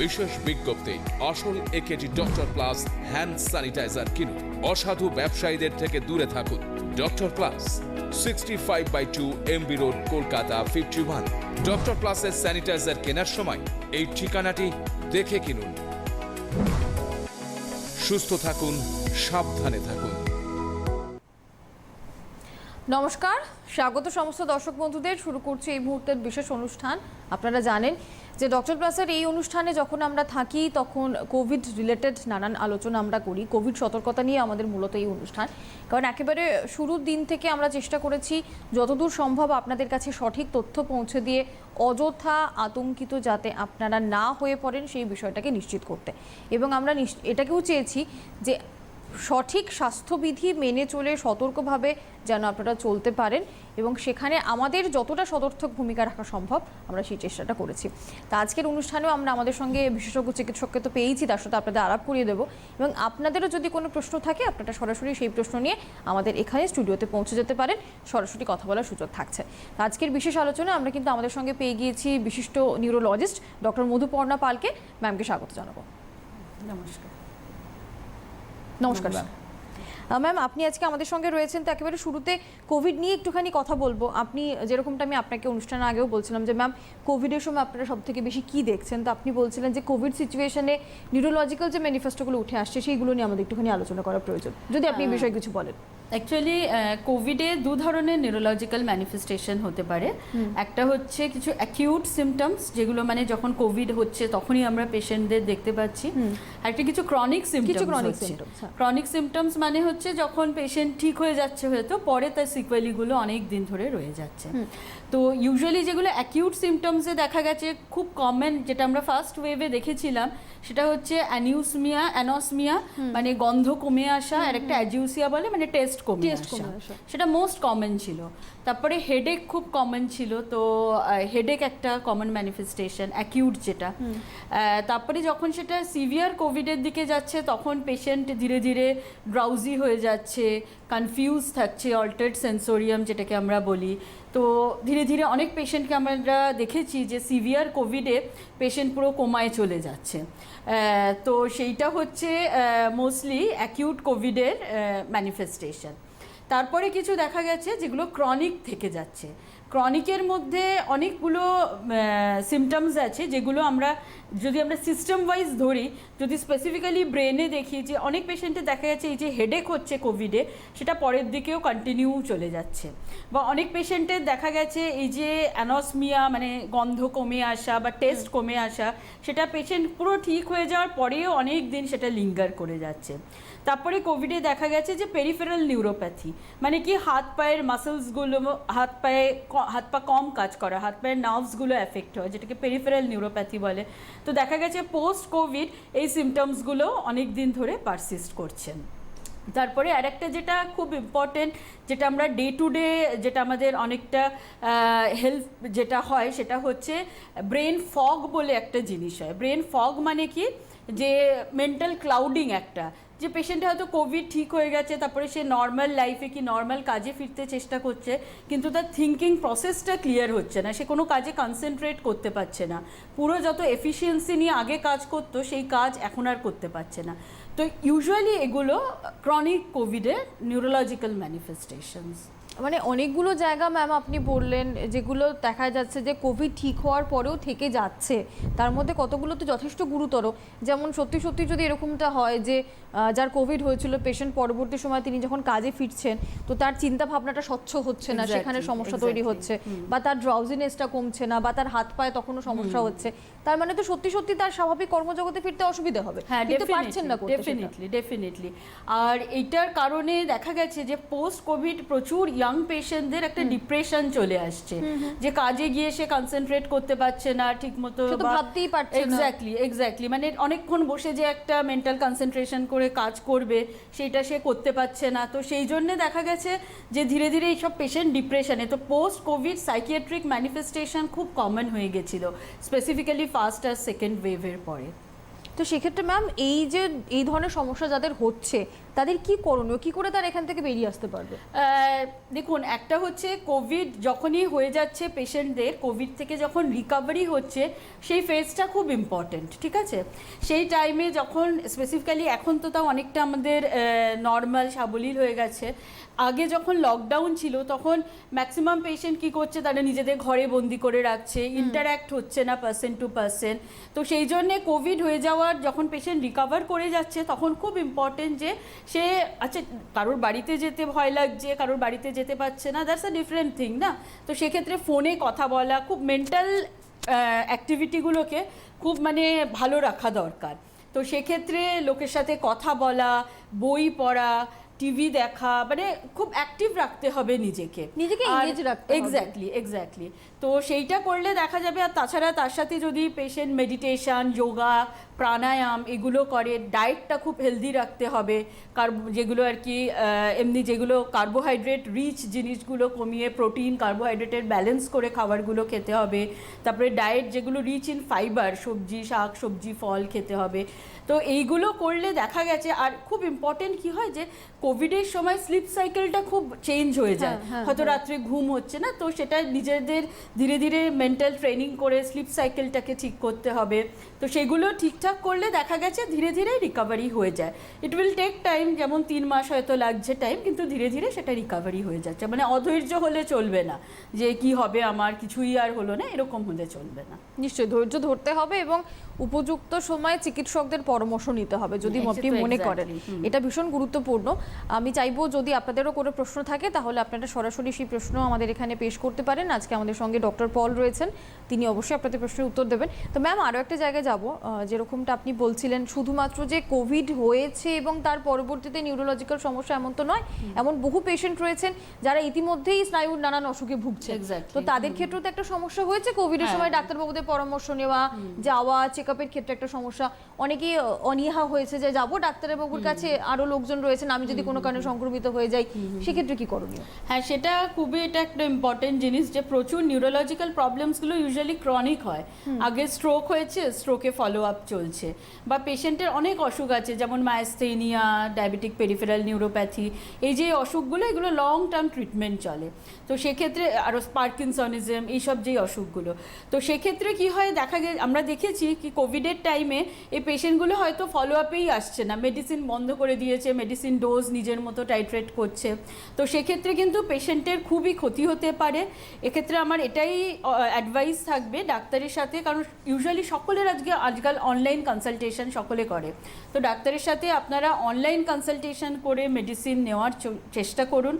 বিশেষ বিজ্ঞপ্তি, আসল একেটি ডক্টর প্লাস হ্যান্ড স্যানিটাইজার কিনুন। অসাধু ব্যবসায়ীদের থেকে দূরে থাকুন। Doctor plus, 65/2 MB road, Kolkata 51। Doctor প্লাসের স্যানিটাইজার কেনার সময় এই ঠিকানাটি দেখে কিনুন। সুস্থ থাকুন, সাবধানে থাকুন। নমস্কার, স্বাগত সমস্ত দর্শক বন্ধুদের। শুরু করছি এই মুহূর্তের বিশেষ অনুষ্ঠান। আপনারা জানেন যে ডক্টর প্লাসের এই অনুষ্ঠানে যখন আমরা থাকি তখন কোভিড রিলেটেড নানান আলোচনা আমরা করি। কোভিড সতর্কতা নিয়ে আমাদের মূলত এই অনুষ্ঠান, কারণ একেবারে শুরুর দিন থেকে আমরা চেষ্টা করেছি যতদূর সম্ভব আপনাদের কাছে সঠিক তথ্য পৌঁছে দিয়ে অযথা আতঙ্কিত যাতে আপনারা না হয়ে পড়েন সেই বিষয়টাকে নিশ্চিত করতে। এবং আমরা এটাকেও চেয়েছি যে সঠিক স্বাস্থ্যবিধি মেনে চলে সতর্কভাবে যেন আপনারা চলতে পারেন, এবং সেখানে আমাদের যতটা সদর্থক ভূমিকা রাখা সম্ভব আমরা সেই চেষ্টাটা করেছি। তা আজকের অনুষ্ঠানেও আমরা আমাদের সঙ্গে বিশেষজ্ঞ চিকিৎসককে তো পেয়েছি, তার সাথে আপনাদের আলাপ করিয়ে দেবো। এবং আপনাদেরও যদি কোনো প্রশ্ন থাকে আপনারা সরাসরি সেই প্রশ্ন নিয়ে আমাদের এখানে স্টুডিওতে পৌঁছে যেতে পারেন, সরাসরি কথা বলার সুযোগ থাকছে। তা আজকের বিশেষ আলোচনায় আমরা কিন্তু আমাদের সঙ্গে পেয়ে গিয়েছি বিশিষ্ট নিউরোলজিস্ট ডক্টর মধুপর্ণা পালকে। ম্যামকে স্বাগত জানাবো। নমস্কার। নমস্কার ম্যাম। ম্যাম, আপনি আজকে আমাদের সঙ্গে রয়েছেন, তো একেবারে শুরুতে কোভিড নিয়ে একটুখানি কথা বলবো। আপনি যেরকমটা আমি আপনাকে অনুষ্ঠানের আগেও বলছিলাম যে ম্যাম কোভিডের সময় আপনারা সব থেকে বেশি কী দেখছেন, তো আপনি বলছিলেন যে কোভিড সিচুয়েশনে নিউরোলজিক্যাল যে ম্যানিফেস্টোগুলো উঠে আসছে সেইগুলো নিয়ে আমাদের একটুখানি আলোচনা করা প্রয়োজন, যদি আপনি এই বিষয়ে কিছু বলেন। অ্যাকচুয়ালি কোভিডে দু ধরনের নিউরোলজিক্যাল ম্যানিফেস্টেশন হতে পারে। একটা হচ্ছে কিছু অ্যাকিউট সিমটমস, যেগুলো মানে যখন কোভিড হচ্ছে তখনই আমরা পেশেন্টদের দেখতে পাচ্ছি। একটা কিছু ক্রনিক সিমটমস। ক্রনিক সিমটমস মানে হচ্ছে যখন পেশেন্ট ঠিক হয়ে যাচ্ছে হয়তো, পরে তার সিকুয়েলিগুলো অনেক দিন ধরে রয়ে যাচ্ছে। তো ইউজুয়ালি যেগুলো অ্যাকিউট সিমটমসে দেখা গেছে খুব কমন, যেটা আমরা ফার্স্ট ওয়েভে দেখেছিলাম, সেটা হচ্ছে অ্যানসমিয়া মানে গন্ধ কমে আসা, আর একটা অ্যাজিউসিয়া বলে মানে টেস্ট কমে আসা, সেটা মোস্ট কমন ছিল। তারপরে হেডেক খুব কমন ছিল, তো হেডেক একটা কমন ম্যানিফেস্টেশন অ্যাকিউট যেটা। তারপরে যখন সেটা সিভিয়ার কোভিডের দিকে যাচ্ছে তখন পেশেন্ট ধীরে ধীরে ড্রাউজি হয়ে যাচ্ছে, কনফিউজ থাকছে, অল্টার্ড সেন্সোরিয়াম যেটাকে আমরা বলি। তো ধীরে ধীরে অনেক পেশেন্টকে আমরা দেখেছি যে সিভিয়ার কোভিডে পেশেন্ট পুরো কোমায় চলে যাচ্ছে। তো সেইটা হচ্ছে মোস্টলি অ্যাকিউট কোভিডের ম্যানিফেস্টেশন। তারপরে কিছু দেখা গেছে যেগুলো ক্রনিক থেকে যাচ্ছে। ক্রনিকের মধ্যে অনেকগুলো সিমটমস আছে, যেগুলো যদি আমরা সিস্টেম ওয়াইজ ধরি, যদি স্পেসিফিক্যালি ব্রেনে দেখি যে অনেক পেশেন্টের দেখা যাচ্ছে এই যে হেডেক হচ্ছে কোভিডে, সেটা পরের দিকেও কন্টিনিউ চলে যাচ্ছে। বা অনেক পেশেন্টের দেখা গেছে এই যে অ্যানসমিয়া মানে গন্ধ কমে আসা বা টেস্ট কমে আসা, সেটা পেশেন্ট পুরো ঠিক হয়ে যাওয়ার পরেও অনেক দিন সেটা লিঙ্গার করে যাচ্ছে। তারপরে কোভিডে দেখা গেছে যে পেরিফেরাল নিউরোপ্যাথি মানে কি হাত পায়ের মাসেলসগুলো, হাত পা কম কাজ করা, হাত পায়ের নার্ভসগুলো এফেক্ট হয়, যেটাকে পেরিফেরাল নিউরোপ্যাথি বলে। তো দেখা গেছে পোস্ট কোভিড এই সিমটমসগুলো অনেক দিন ধরে পারসিস্ট করছেন। তারপরে আরেকটা যেটা খুব ইম্পর্টেন্ট, যেটা আমরা ডে টু ডে যেটা আমাদের অনেকটা হেল্প যেটা হয়, সেটা হচ্ছে ব্রেন ফগ বলে একটা জিনিস হয়। ব্রেন ফগ মানে কি, যে মেন্টাল ক্লাউডিং একটা, যে পেশেন্ট হয়তো কোভিড ঠিক হয়ে গেছে, তারপরে সে নর্মাল লাইফে কি নর্মাল কাজে ফিরতে চেষ্টা করছে, কিন্তু তার থিঙ্কিং প্রসেসটা ক্লিয়ার হচ্ছে না, সে কোনো কাজে কনসেন্ট্রেট করতে পারছে না, পুরো যত এফিসিয়েন্সি নিয়ে আগে কাজ করতো সেই কাজ এখন আর করতে পারছে না। তো ইউজুয়ালি এগুলো ক্রনিক কোভিডের নিউরোলজিক্যাল ম্যানিফেস্টেশনস। মানে অনেকগুলো জায়গা ম্যাম আপনি বললেন যেগুলো দেখা যাচ্ছে যে কোভিড ঠিক হওয়ার পরেও থেকে যাচ্ছে, তার মধ্যে কতগুলো তো যথেষ্ট গুরুতর। যেমন সত্যি সত্যি যদি এরকমটা হয় যে যার কোভিড হয়েছিল পেশেন্ট পরবর্তী সময় তিনি যখন কাজে ফিরছেন তো তার চিন্তা ভাবনাটা স্বচ্ছ হচ্ছে না, সেখানে সমস্যা তৈরি হচ্ছে, বা তার ড্রাউজিনেসটা কমছে না, বা তার হাত পায়ে তখনও সমস্যা হচ্ছে, তার মানে তো সত্যি সত্যি তার স্বাভাবিক কর্মজগতে ফিরতে অসুবিধা হবে। হ্যাঁ, কিন্তু পারছেন না করতে। ডেফিনেটলি। আর এইটার কারণে দেখা গেছে যে পোস্ট কোভিড প্রচুর ইয়াং পেশেন্টদের একটা ডিপ্রেশন চলে আসছে, যে কাজে গিয়ে সে কনসেন্ট্রেট করতে পারছে না ঠিক মতো, ভাবতেই পারছে না। এক্স্যাক্টলি মানে অনেকক্ষণ বসে যে একটা মেন্টাল কনসেন্ট্রেশন করে কাজ করবে সেটা সে করতে পারছে না। তো সেই জন্য দেখা গেছে যে ধীরে ধীরে এইসব পেশেন্ট ডিপ্রেশনে, তো পোস্ট কোভিড সাইকিয়াট্রিক ম্যানিফেস্টেশন খুব কমন হয়ে গেছিল, স্পেসিফিক্যালি ফার্স্ট আর সেকেন্ড ওয়েভের পরে। তো সেক্ষেত্রে ম্যাম এই যে এই ধরনের সমস্যা যাদের হচ্ছে তাদের কি করণীয়, কি করে তারা এখান থেকে বেরিয়ে আসতে পারবে? দেখুন, একটা হচ্ছে কোভিড যখনই হয়ে যাচ্ছে পেশেন্টদের, কোভিড থেকে যখন রিকভারি হচ্ছে সেই ফেজটা খুব ইম্পর্টেন্ট, ঠিক আছে? সেই টাইমে যখন স্পেসিফিক্যালি, এখন তো তাও অনেকটা আমাদের নর্মাল সাবলীল হয়ে গেছে, আগে যখন লকডাউন ছিল তখন ম্যাক্সিমাম পেশেন্ট কি করছে, তারা নিজেদের ঘরে বন্দি করে রাখছে, ইন্টারঅ্যাক্ট হচ্ছে না পার্সন টু পার্সন। তো সেই জন্যে কোভিড হয়ে যাওয়ার যখন পেশেন্ট রিকভার করে যাচ্ছে তখন খুব ইম্পর্টেন্ট যে সে, আচ্ছা কারোর বাড়িতে যেতে ভয় লাগছে, কারোর বাড়িতে যেতে পারছে না, দ্যাটস আ ডিফারেন্ট থিং না? তো সেক্ষেত্রে ফোনে কথা বলা, খুব মেন্টাল অ্যাক্টিভিটিগুলোকে খুব মানে ভালো রাখা দরকার। তো সেক্ষেত্রে লোকের সাথে কথা বলা, বই পড়া, টিভি দেখা, মানে খুব অ্যাক্টিভ রাখতে হবে নিজেকে এঙ্গেজ রাখতে হবে। এক্স্যাক্টলি। তো সেইটা করলে দেখা যাবে। আর তাছাড়া তার সাথে যদি পেশেন্ট মেডিটেশন, যোগা, প্রাণায়াম এগুলো করে, ডায়েটটা খুব হেলদি রাখতে হবে, যেগুলো আর কি এমনি যেগুলো কার্বোহাইড্রেট রিচ জিনিসগুলো কমিয়ে প্রোটিন কার্বোহাইড্রেটের ব্যালেন্স করে খাবারগুলো খেতে হবে। তারপরে ডায়েট যেগুলো রিচ ইন ফাইবার, সবজি, শাক সবজি, ফল খেতে হবে। তো এইগুলো করলে দেখা গেছে। আর খুব ইম্পর্টেন্ট কি হয় যে কোভিডের সময় স্লিপ সাইকেলটা খুব চেঞ্জ হয়ে যায়, হয়তো রাত্রে ঘুম হচ্ছে না, তো সেটা নিজেদের ধীরে ধীরে মেন্টাল ট্রেনিং করে স্লিপ সাইকেলটাকে ঠিক করতে হবে। তো সেগুলো ঠিকঠাক করলে দেখা গেছে ধীরে ধীরে রিকভারি হয়ে যায়। ইট উইল টেক টাইম, যেমন 3 মাস হয়তো লাগছে টাইম, কিন্তু ধীরে ধীরে সেটা রিকভারি হয়ে যাচ্ছে। মানে অধৈর্য হলে চলবে না যে কি হবে আমার, কিছুই আর হলো না, এরকম হলে চলবে না। নিশ্চয়ই ধৈর্য ধরতে হবে এবং উপযুক্ত সময়ে চিকিৎসকদের পরামর্শ নিতে হবে যদি আপনি মনে করেন। এটা ভীষণ গুরুত্বপূর্ণ। আমি চাইবো যদি আপনাদেরও কোনো প্রশ্ন থাকে তাহলে আপনারা সরাসরি সেই প্রশ্ন আমাদের এখানে পেশ করতে পারেন। আজকে আমাদের সঙ্গে ডক্টর পল রয়েছেন, তিনি অবশ্যই আপনাদের প্রশ্নের উত্তর দেবেন। তো ম্যাম, আরও একটা জায়গায় যাব, যেরকমটা আপনি বলছিলেন শুধুমাত্র যে কোভিড হয়েছে এবং তার পরবর্তীতে নিউরোলজিক্যাল সমস্যা এমন তো নয়, এমন বহু পেশেন্ট রয়েছেন যারা ইতিমধ্যেই স্নায়ুর নানান অসুখে ভুগছে। তো তাদের ক্ষেত্রেও তো একটা সমস্যা হয়েছে কোভিডের সময়, ডাক্তারবাবুদের পরামর্শ নেওয়া, যাওয়া, চেকআপের ক্ষেত্রে একটা সমস্যা, অনেকেই অনীহা হয়েছে যে যাবো ডাক্তারবাবুর কাছে, আরো লোকজন রয়েছেন, আমি যদি কোনো কারণে সংক্রমিত হয়ে যাই সেক্ষেত্রে কি করণীয়? হ্যাঁ, সেটা খুবই, এটা একটা ইম্পর্টেন্ট জিনিস যে প্রচুর নিউরোলজিক্যাল প্রবলেমসগুলো ইউজুয়ালি ক্রনিক হয়। আগে স্ট্রোক হয়েছে, স্ট্রোকে ফলো আপ চলছে, বা পেশেন্টের অনেক অসুখ আছে যেমন মায়াস্থেনিয়া, ডায়াবেটিক পেরিফেরাল নিউরোপ্যাথি, এই যে অসুখগুলো এগুলো লং টার্ম ট্রিটমেন্ট চলে। তো সেক্ষেত্রে আরও পার্কিনসনিজম, এইসব যেই অসুখগুলো, তো সেক্ষেত্রে কি হয় দেখা গেছে, আমরা দেখেছি কি কোভিডের টাইমে এই পেশেন্টগুলো হয়তো ফলো আপেই আসছে না, মেডিসিন বন্ধ করে দিয়েছে, মেডিসিন ডোজ নিজের মতো টাইট্রেট করছে। তো সেক্ষেত্রে কিন্তু পেশেন্টের খুবই ক্ষতি হতে পারে। এক্ষেত্রে আমার এটাই অ্যাডভাইস থাকবে ডাক্তারের সাথে, কারণ ইউজুয়ালি সকলের আজকাল অনলাইন কনসালটেশন সকলে করে। তো ডাক্তারের সাথে আপনারা অনলাইন কনসালটেশন করে মেডিসিন নেওয়ার চেষ্টা করুন।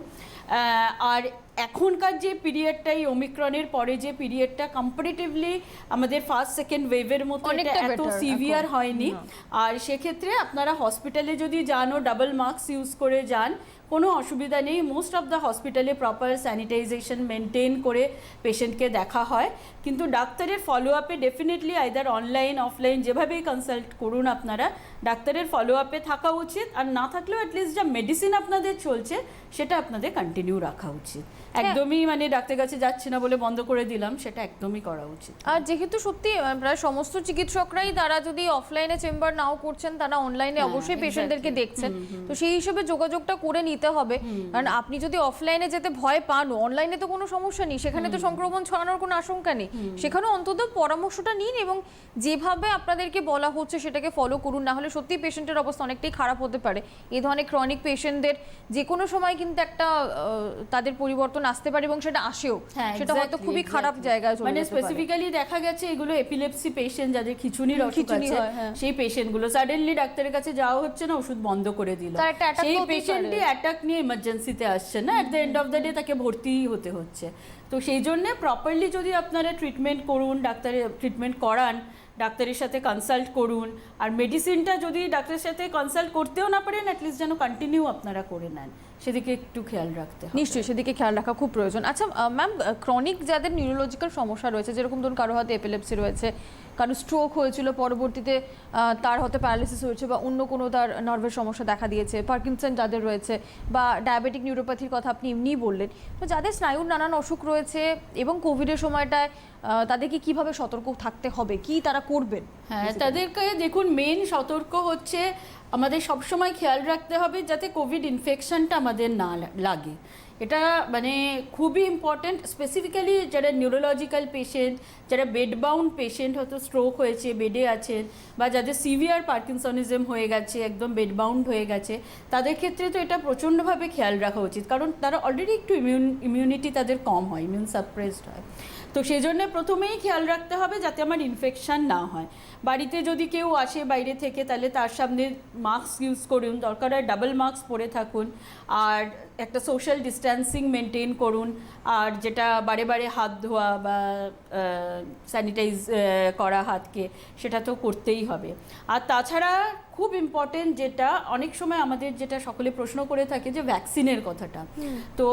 আর এখনকার যে পিরিয়ডটাই ওমিক্রনের পরে যে পিরিয়ডটা কম্পারেটিভলি আমাদের ফার্স্ট সেকেন্ড ওয়েভের মতো এত সিভিয়ার হয়নি। আর সেক্ষেত্রে আপনারা হসপিটালে যদি যান ও ডাবল মাস্ক ইউজ করে যান, কোনো অসুবিধা নেই। মোস্ট অফ দ্য হসপিটালে প্রপার স্যানিটাইজেশন মেনটেন করে পেশেন্টকে দেখা হয়, কিন্তু ডাক্তারের ফলো আপে ডেফিনেটলি আইদার অনলাইন অফলাইন যেভাবেই কনসাল্ট করুন আপনারা, ডাক্তারের ফলো আপে থাকা উচিত। আর না থাকলেও অ্যাটলিস্ট যা মেডিসিন আপনাদের চলছে সেটা আপনাদের কন্টিনিউ রাখা উচিত। একদমই মানে ডাক্তারের কাছে যাচ্ছে না বলে বন্ধ করে দিলাম, সেটা একদমই করা উচিত। আর যেহেতু সত্যি প্রায় সমস্ত চিকিৎসকরাই, তারা যদি অফলাইনে চেম্বার নাও করছেন, তারা অনলাইনে অবশ্যই পেশেন্টদেরকে দেখছেন, তো সেই হিসেবে যোগাযোগটা করে নিতে হবে। কারণ আপনি যদি অফলাইনে যেতে ভয় পান, অনলাইনে তো কোনো সমস্যা নেই, সেখানে তো সংক্রমণ ছড়ানোর কোনো আশঙ্কা নেই, সেখানে অন্তত পরামর্শটা নিন এবং যেভাবে আপনাদেরকে বলা হচ্ছে সেটাকে ফলো করুন। না হলে সত্যি পেশেন্টের অবস্থা অনেকটাই খারাপ হতে পারে। এই ধরনের ক্রনিক পেশেন্টদের যে কোনো সময় কিন্তু একটা তাদের পরিবর্তন আসতে পারে এবং সেটা আসেও, সেটা হয়তো খুবই খারাপ জায়গায় চলে যেতে পারে। মানে স্পেসিফিক্যালি দেখা গেছে এগুলো এপিলেপসি পেশেন্ট, যাদের খিঁচুনির অসুখ আছে, সেই পেশেন্টগুলো সাডেনলি ডাক্তারের কাছে যাওয়া হচ্ছে না, ওষুধ বন্ধ করে দিল, সেই পেশেন্টই অ্যাটাক নিয়ে ইমার্জেন্সিতে আসছে না, at the end of the day তাকে ভর্তিই হতে হচ্ছে। তো সেই জন্য প্রপারলি যদি আপনারা ট্রিটমেন্ট করুন, ডাক্তারের ট্রিটমেন্ট করান, ডাক্তারের সাথে কনসাল্ট করুন। আর মেডিসিনটা যদি ডাক্তারের সাথে কনসাল্ট করতেও না পারেন, অ্যাটলিস্ট যেন কন্টিনিউ আপনারা করে নেন, সেদিকে একটু খেয়াল রাখতে হবে। নিশ্চয়ই সেদিকে খেয়াল রাখা খুব প্রয়োজন। আচ্ছা ম্যাম, ক্রনিক যাদের নিউরোলজিক্যাল সমস্যা রয়েছে, যেরকম ধরুন কারো হয়তো এপিলেপসি রয়েছে, কারো স্ট্রোক হয়েছিল, পরবর্তীতে তার হয়তো প্যারালিসিস হয়েছে বা অন্য কোনো তার নার্ভের সমস্যা দেখা দিয়েছে, পার্কিনসন যাদের রয়েছে, বা ডায়াবেটিক নিউরোপ্যাথির কথা আপনি এমনিই বললেন, তো যাদের স্নায়ুর নানান অসুখ রয়েছে এবং কোভিডের সময়টায় তাদেরকে কিভাবে সতর্ক থাকতে হবে, কি তারা করবেন? হ্যাঁ, তাদেরকে দেখুন মেন সতর্ক হচ্ছে আমাদের সবসময় খেয়াল রাখতে হবে যাতে কোভিড ইনফেকশনটা আমাদের না লাগে। এটা মানে খুবই ইম্পর্ট্যান্ট, স্পেসিফিক্যালি যারা নিউরোলজিক্যাল পেশেন্ট, যারা বেডবাউন্ড পেশেন্ট, হয়তো স্ট্রোক হয়েছে, বেডে আছেন, বা যাদের সিভিয়ার পার্কিনসনিজম হয়ে গেছে, একদম বেডবাউন্ড হয়ে গেছে, তাদের ক্ষেত্রে তো এটা প্রচণ্ডভাবে খেয়াল রাখা উচিত, কারণ তারা অলরেডি একটু ইমিউনিটি তাদের কম হয়, ইমিউন সাপ্রেসড হয়। তো সেই জন্য প্রথমেই খেয়াল রাখতে হবে যাতে আমার ইনফেকশান না হয়। বাড়িতে যদি কেউ আসে বাইরে থেকে, তাহলে তার সামনে মাস্ক ইউজ করুন, দরকার হয় ডাবল মাস্ক পরে থাকুন, আর একটা সোশ্যাল ডিস্ট্যান্সিং মেনটেন করুন, আর যেটা বারে বারে হাত ধোয়া বা স্যানিটাইজ করা হাতকে, সেটা তো করতেই হবে। আর তাছাড়া খুব ইম্পর্টেন্ট যেটা অনেক সময় আমাদের যেটা সকলে প্রশ্ন করে থাকে যে ভ্যাকসিনের কথাটা, তো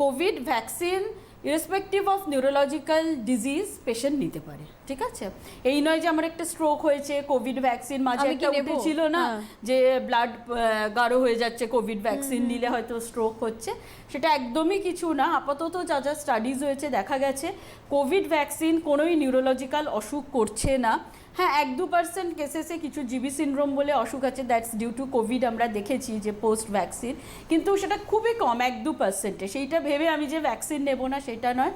Covid vaccine irrespective of neurological disease patient নিতে পারে, ঠিক আছে? এই নয় যে আমার একটা স্ট্রোক হয়েছে, কোভিড ভ্যাকসিন মাঝে একটা উঠেছিল না, যে ব্লাড গাঢ় হয়ে যাচ্ছে, কোভিড ভ্যাকসিন নিলে হয়তো স্ট্রোক হচ্ছে, সেটা একদমই কিছু না। আপাতত যা যা স্টাডিজ হয়েছে দেখা গেছে কোভিড ভ্যাকসিন কোনোই নিউরোলজিক্যাল অসুখ করছে না। হ্যাঁ, 1-2% কেসেসে কিছু জিবি সিনড্রোম বলে অসুখ আছে, দ্যাটস ডিউ টু কোভিড, আমরা দেখেছি যে পোস্ট ভ্যাকসিন, কিন্তু সেটা খুবই কম, 1-2%। সেইটা ভেবে আমি যে ভ্যাকসিন নেব না সেটা নয়।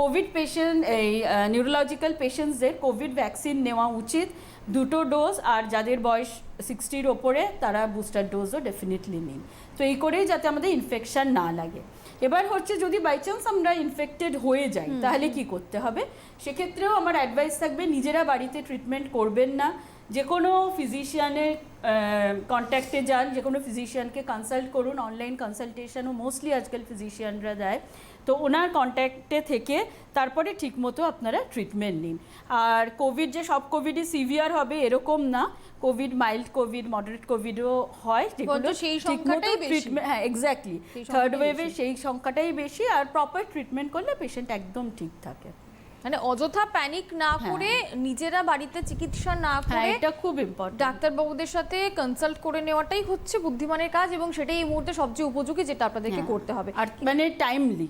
কোভিড পেশেন্ট, এই নিউরোলজিক্যাল পেশেন্টসদের কোভিড ভ্যাকসিন নেওয়া উচিত, 2টো ডোজ, আর যাদের বয়স 60-র ওপরে তারা বুস্টার ডোজও ডেফিনেটলি নিন। তো এই করেই যাতে আমাদের ইনফেকশান না লাগে। এবার হচ্ছে যদি বাই চান্স আমরা ইনফেক্টেড হয়ে যাই তাহলে কি করতে হবে, সেক্ষেত্রেও আমার অ্যাডভাইস থাকবে নিজেরা বাড়িতে ট্রিটমেন্ট করবেন না, যে কোনো ফিজিশিয়ানের কন্ট্যাক্টে যান, যে কোনো ফিজিশিয়ানকে কনসাল্ট করুন, অনলাইন কনসালটেশনও মোস্টলি আজকাল ফিজিশিয়ানরা দেয়, তো ওনার কন্ট্যাক্টে থেকে তারপরে ঠিকমতো আপনারা ট্রিটমেন্ট নিন। আর কোভিড যে সব কোভিডই সিভিয়ার হবে এরকম না, কোভিড মাইল্ড কোভিড, মডারেট কোভিডও হয়, যেগুলো সেই সংখ্যাটাই বেশি। ট্রিটমেন্ট, হ্যাঁ এক্স্যাক্টলি, থার্ড ওয়েভে সেই সংখ্যাটাই বেশি, আর প্রপার ট্রিটমেন্ট করলে পেশেন্ট একদম ঠিক থাকে। মানে অযথা প্যানিক না করে নিজেরা বাড়িতে চিকিৎসা না করে এটা খুব ইম্পর্টেন্ট, ডাক্তারবাবুদের সাথে কনসাল্ট করে নেওয়াটাই হচ্ছে বুদ্ধিমানের কাজ, এবং সেটাই এই মুহূর্তে সবচেয়ে উপযোগী যেটা আপনাদেরকে করতে হবে। আর মানে টাইমলি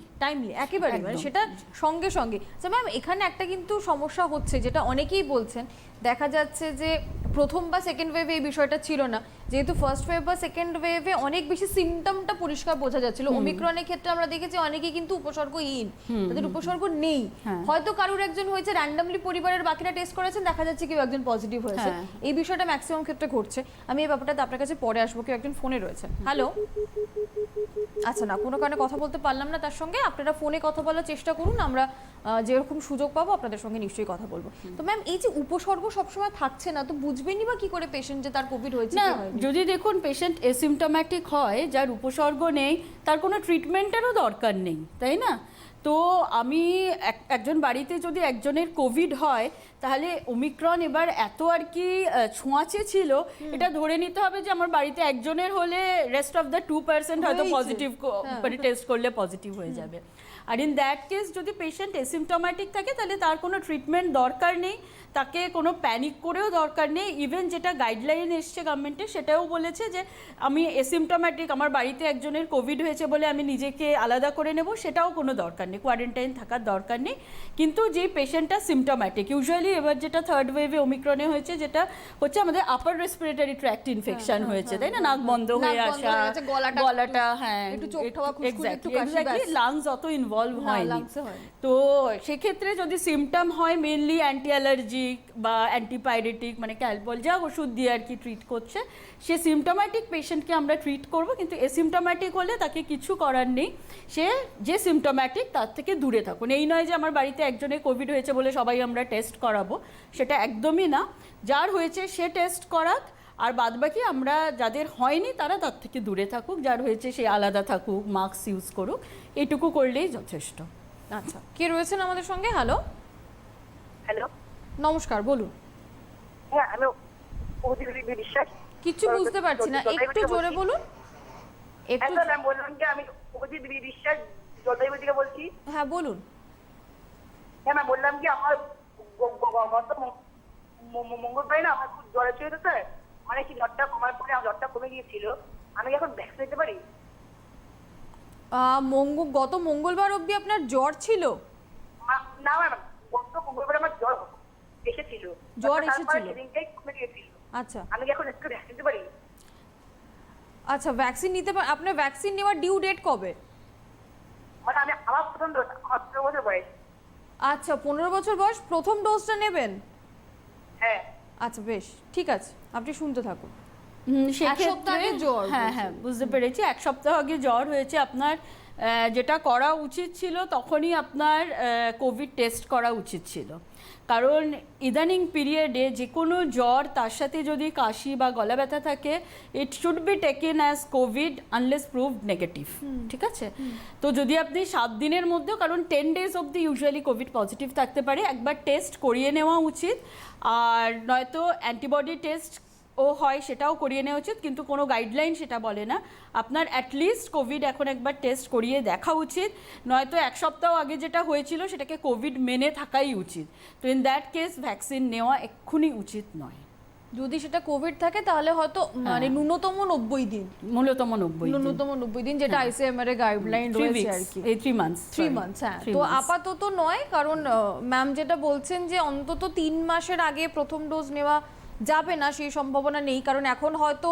একেবারে, মানে সেটা সঙ্গে সঙ্গে। ম্যাম, এখানে একটা কিন্তু সমস্যা হচ্ছে, যেটা অনেকেই বলছেন, দেখা যাচ্ছে যে প্রথম বা সেকেন্ড ওয়েভে এই বিষয়টা ছিল না, যেহেতু ফার্স্ট ওয়েভ বা সেকেন্ড ওয়েভে অনেক বেশি সিমটমটা পরিষ্কার বোঝা যাচ্ছিল। ওমিক্রনের ক্ষেত্রে আমরা দেখেছি অনেকেই কিন্তু উপসর্গহীন, তাদের উপসর্গ নেই, হয়তো কারোর একজন হয়েছে, র্যান্ডমলি পরিবারের বাকিরা টেস্ট করেছেন, দেখা যাচ্ছে কেউ একজন পজিটিভ হয়েছে। এই বিষয়টা ম্যাক্সিমাম ক্ষেত্রে ঘটছে। আমি এই ব্যাপারটাতে আপনার কাছে পরে আসবো, কেউ একজন ফোনে রয়েছে। হ্যালো, আচ্ছা, না কোনো কারণে কথা বলতে পারলাম না তার সঙ্গে, আপনারা ফোনে কথা বলার চেষ্টা করুন, আমরা যেরকম সুযোগ পাবো আপনাদের সঙ্গে নিশ্চয়ই কথা বলবো। তো ম্যাম, এই যে উপসর্গ সবসময় থাকছে না, তো বুঝবেনই বা কি করে পেশেন্ট যে তার কোভিড হয়েছে? না, যদি দেখুন পেশেন্ট এসিমটোম্যাটিক হয়, যার উপসর্গ নেই, তার কোনো ট্রিটমেন্টেরও দরকার নেই, তাই না? তো আমি একজন বাড়িতে যদি একজনের কোভিড হয়, তাহলে ওমিক্রন এবার এত আর কি ছোঁয়াচে ছিল, এটা ধরে নিতে হবে যে আমার বাড়িতে একজনের হলে রেস্ট অফ দ্য 2% হয়তো পজিটিভ, মানে টেস্ট করলে পজিটিভ হয়ে যাবে। আর ইন দ্যাট কেস যদি পেশেন্ট এসিমটোম্যাটিক থাকে, তাহলে তার কোনো ট্রিটমেন্ট দরকার নেই, তাকে কোনো প্যানিক করেও দরকার নেই। ইভেন যেটা গাইডলাইন এসছে গভর্নমেন্টের, সেটাও বলেছে যে আমি এসিমটোম্যাটিক, আমার বাড়িতে একজনের কোভিড হয়েছে বলে আমি নিজেকে আলাদা করে নেব, সেটাও কোনো দরকার নেই, কোয়ারেন্টাইন থাকার দরকার নেই। কিন্তু যে পেশেন্টটা সিমটোম্যাটিক, ইউজুয়ালি এবার যেটা থার্ড ওয়েভে ওমিক্রনে হয়েছে, যেটা হচ্ছে আমাদের আপার রেসপিরেটরি ট্র্যাক্ট ইনফেকশন হয়েছে, তাই না? নাক বন্ধ হয়ে আসা, গলাটা, হ্যাঁ এক্স্যাক্টলি, লাংস অত ইনভলভ হয়নি। তো সেক্ষেত্রে যদি সিমটম হয়, মেনলি অ্যান্টি অ্যালার্জিক বা অ্যান্টিপাইরেটিক, মানে ক্যালপল যা ওষুধ দিয়ে আর কি ট্রিট করছে, সে সিমটোম্যাটিক পেশেন্টকে আমরা ট্রিট করব। কিন্তু এসিমটোম্যাটিক হলে তাকে কিছু করার নেই, সে যে সিমটোম্যাটিক তার থেকে দূরে থাকুন। এই নয় যে আমার বাড়িতে একজনের কোভিড হয়েছে বলে সবাই আমরা টেস্ট করাবো, সেটা একদমই না। যার হয়েছে সে টেস্ট করাক, আর বাদবাকি আমরা যাদের হয়নি তারা তার থেকে দূরে থাকুক, যার হয়েছে সে আলাদা থাকুক, মাস্ক ইউজ করুক, এইটুকু করলেই যথেষ্ট। আচ্ছা, কে রয়েছেন আমাদের সঙ্গে? হ্যালো, নমস্কার, বলুন। হ্যাঁ, হ্যালো, বিশ্বাস। কিছু বুঝতে পারছি না, একটু জোরে বলুন। একটু বললাম যে আমি বিশ্বাস জলপাইগুড়ি থেকে বলছি। হ্যাঁ, বলুন। হ্যাঁ, আমি বললাম কি আমার গত মঙ্গলবার না আমার খুব জ্বর ছিল, স্যার মানে কি জ্বরটা কমার পরে আমার জ্বরটা কমে গিয়েছিল, আমি এখন ভ্যাকসিন নিতে পারি? গত মঙ্গলবার অবধি আপনার জ্বর ছিল? না ম্যাম, গত মঙ্গলবার আমার জ্বর এসেছিল, জ্বর এসেছিল, সেদিনটাই কমে গিয়েছিল। আচ্ছা, আমি কি এখন ভ্যাকসিন নিতে পারি? আচ্ছা, ভ্যাকসিন নিতে আপনার ভ্যাকসিন নেওয়ার ডিউ ডেট কবে? মানে আমি আমার প্রথম ডোজ, আমার 15 বছর বয়স। আচ্ছা, 15 বছর বয়স, প্রথম ডোজটা নেবেন? হ্যাঁ। আচ্ছা, বেশ, ঠিক আছে, আপনি শুনতে থাকুন। সেক্ষেত্রে এক সপ্তাহ আগে জ্বর হ্যাঁ হ্যাঁ বুঝতে পেরেছি, এক সপ্তাহ আগে জ্বর হয়েছে আপনার। যেটা করা উচিত ছিল তখনই আপনার কোভিড টেস্ট করা উচিত ছিল, কারণ ইদানিং পিরিয়ডে যে কোনো জ্বর তার সাথে যদি কাশি বা গলা ব্যথা থাকে, it should be taken as Covid unless proved negative. ঠিক আছে, তো যদি আপনি 7 দিনের মধ্যেও, কারণ 10 days অবধি ইউজুয়ালি কোভিড পজিটিভ থাকতে পারে, একবার টেস্ট করিয়ে নেওয়া উচিত। আর নয়তো অ্যান্টিবডি টেস্ট হয়, সেটাও করিয়ে নেওয়া উচিত, কিন্তু কোনো গাইডলাইন সেটা বলে না। আপনার অ্যাটলিস্ট কোভিড এখন একবার টেস্ট করিয়ে দেখা উচিত, নয়তো এক সপ্তাহ আগে যেটা হয়েছিল সেটাকে কোভিড মেনে থাকাই উচিত। তো ইন দ্যাট কেস ভ্যাকসিন নেওয়া এক্ষুনি উচিত নয়। যদি সেটা কোভিড থাকে তাহলে হয়তো মানে ন্যূনতম 90 দিন, ন্যূনতম 90 দিন, যেটা আইসিএমআর এর গাইডলাইন রয়েছে আর কি। 3 months 3 months, হ্যাঁ। তো আপাতত নয়, কারণ ম্যাম যেটা বলছেন যে অন্তত 3 মাসের আগে প্রথম ডোজ নেওয়া যাবে না, সেই সম্ভাবনা নেই, কারণ এখন হয়তো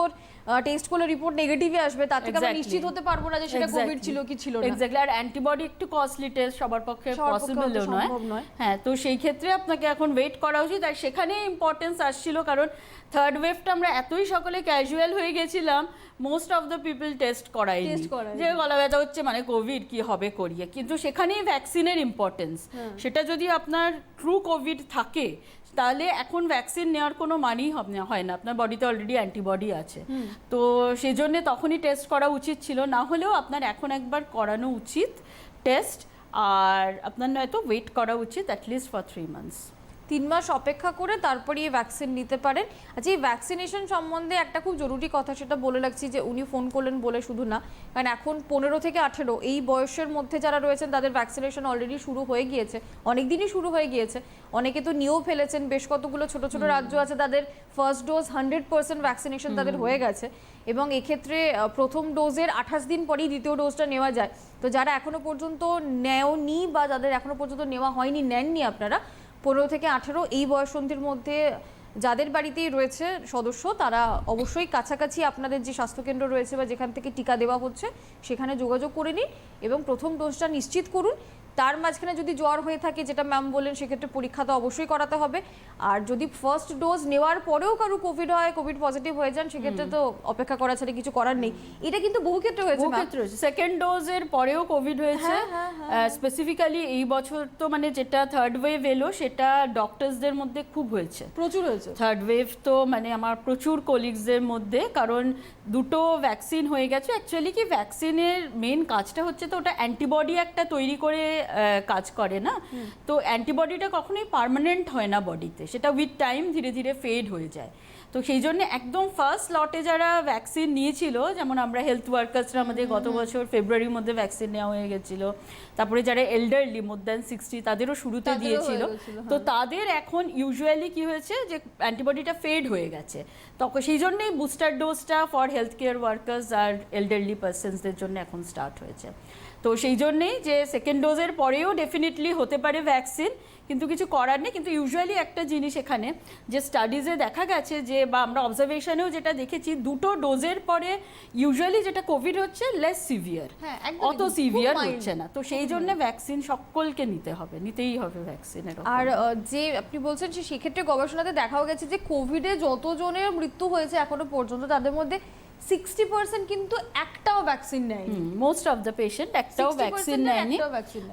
টেস্ট করলে রিপোর্ট নেগেটিভই আসবে, তার থেকে আমরা নিশ্চিত হতে পারবো না যে সেটা কোভিড ছিল কি ছিল না। এক্স্যাক্টলি, আর অ্যান্টিবডি একটু কস্টলি টেস্ট, সবার পক্ষে পসিবলও নয়। হ্যাঁ, তো সেই ক্ষেত্রে আপনাকে এখন ওয়েট করা উচিত। আর সেখানে ইম্পর্টেন্স আসছিল, কারণ থার্ড ওয়েভটা আমরা এতই সকলে ক্যাজুয়াল হয়ে গেছিলাম, most of the people test করায়নি, যে গলা ব্যথা হচ্ছে মানে কোভিড, কি হবে করিয়ে। কিন্তু সেখানেই ভ্যাকসিনের ইম্পর্টেন্স, সেটা যদি আপনার ট্রু কোভিড থাকে তাহলে এখন ভ্যাকসিন নেওয়ার কোনো মানেই হয় না, আপনার বডিতে অলরেডি অ্যান্টিবডি আছে। তো সেই জন্য তখনই টেস্ট করা উচিত ছিল, না হলেও আপনার এখন একবার করানো উচিত টেস্ট, আর আপনার নয়তো ওয়েট করা উচিত অ্যাটলিস্ট ফর 3 months। 3 মাস অপেক্ষা করে তারপরে এই ভ্যাকসিন নিতে পারেন। আচ্ছা, এই ভ্যাকসিনেশন সম্বন্ধে একটা খুব জরুরি কথা সেটা বলে রাখছি, যে উনি ফোন করলেন বলে শুধু না, কারণ এখন 15 থেকে 18 এই বয়সের মধ্যে যারা রয়েছেন তাদের ভ্যাকসিনেশন অলরেডি শুরু হয়ে গিয়েছে, অনেক দিনই শুরু হয়ে গিয়েছে, অনেকে তো নিয়েও ফেলেছেন। বেশ কতগুলো ছোট ছোট রাজ্য আছে তাদের ফার্স্ট ডোজ 100% ভ্যাকসিনেশন তাদের হয়ে গেছে, এবং এক্ষেত্রে প্রথম ডোজের 28 দিন পরেই দ্বিতীয় ডোজটা নেওয়া যায়। তো যারা এখনো পর্যন্ত নেওনি বা যাদের এখনো পর্যন্ত নেওয়া হয়নি, নেননি আপনারা, 15 থেকে 18 এই বয়সন্ধির মধ্যে যাদের বাড়িতেই রয়েছে সদস্য, তারা অবশ্যই কাছাকাছি আপনাদের যে স্বাস্থ্যকেন্দ্র রয়েছে বা যেখান থেকে টিকা দেওয়া হচ্ছে সেখানে যোগাযোগ করে নিন এবং প্রথম ডোজটা নিশ্চিত করুন। তার মাঝখানে যদি জ্বর হয়ে থাকে, যেটা ম্যাম বললেন, সেক্ষেত্রে পরীক্ষা তো অবশ্যই করাতে হবে। আর যদি ফার্স্ট ডোজ নেওয়ার পরেও কারো কোভিড হয়, কোভিড পজিটিভ হয়ে যান, সেক্ষেত্রে তো অপেক্ষা করা ছাড়া কিছু করার নেই। এটা কিন্তু বহু ক্ষেত্রে হয়েছে, সেকেন্ড ডোজের পরেও কোভিড হয়েছে। স্পেসিফিক্যালি এই বছর তো মানে যেটা থার্ড ওয়েভ এলো, সেটা ডক্টরসদের মধ্যে খুব হয়েছে, প্রচুর হয়েছে থার্ড ওয়েভ। তো মানে আমার প্রচুর কলিগসদের মধ্যে, কারণ দুটো ভ্যাকসিন হয়ে গেছে। অ্যাকচুয়ালি কি ভ্যাকসিনের মেন কাজটা হচ্ছে, তো ওটা অ্যান্টিবডি একটা তৈরি করে কাজ করে না, তো অ্যান্টিবডিটা কখনোই পার্মানেন্ট হয় না বডিতে, সেটা উইথ টাইম ধীরে ধীরে ফেড হয়ে যায়। তো সেই জন্য একদম ফার্স্ট লটে যারা ভ্যাকসিন নিয়েছিল, যেমন আমরা হেলথ ওয়ার্কার্সরা, আমাদের গত বছর ফেব্রুয়ারির মধ্যে ভ্যাকসিন নেওয়া হয়ে গেছিলো। তারপরে যারা এল্ডারলি মোর দ্যান 60 তাদেরও শুরুতে দিয়েছিল। তো তাদের এখন ইউজুয়ালি কি হয়েছে, যে অ্যান্টিবডিটা ফেড হয়ে গেছে, তখন সেই জন্যই বুস্টার ডোজটা ফর হেলথ কেয়ার ওয়ার্কার্স আর এল্ডারলি পার্সনসদের জন্য এখন স্টার্ট হয়েছে। তো সেই জন্যেই যে সেকেন্ড ডোজের পরেও ডেফিনেটলি হতে পারে ভ্যাকসিন, কিন্তু কিছু করার নেই। কিন্তু ইউজুয়ালি একটা জিনিস এখানে যে স্টাডিজে দেখা গেছে, যে বা আমরা অবজারভেশনেও যেটা দেখেছি, দুটো ডোজের পরে ইউজুয়ালি যেটা কোভিড হচ্ছে লেস সিভিয়ার, অত সিভিয়ার হচ্ছে না। তো সেই জন্য ভ্যাকসিন সকলকে নিতেই হবে ভ্যাকসিন। আর যে আপনি বলছেন যে সেক্ষেত্রে গবেষণাতে দেখাও গেছে যে কোভিডে যতজনের মৃত্যু হয়েছে এখনো পর্যন্ত, তাদের মধ্যে 60% কিন্তু একটাও ভ্যাকসিন নেয়নি। মোস্ট অফ দ্য পেশেন্ট একটাও ভ্যাকসিন নেয়নি।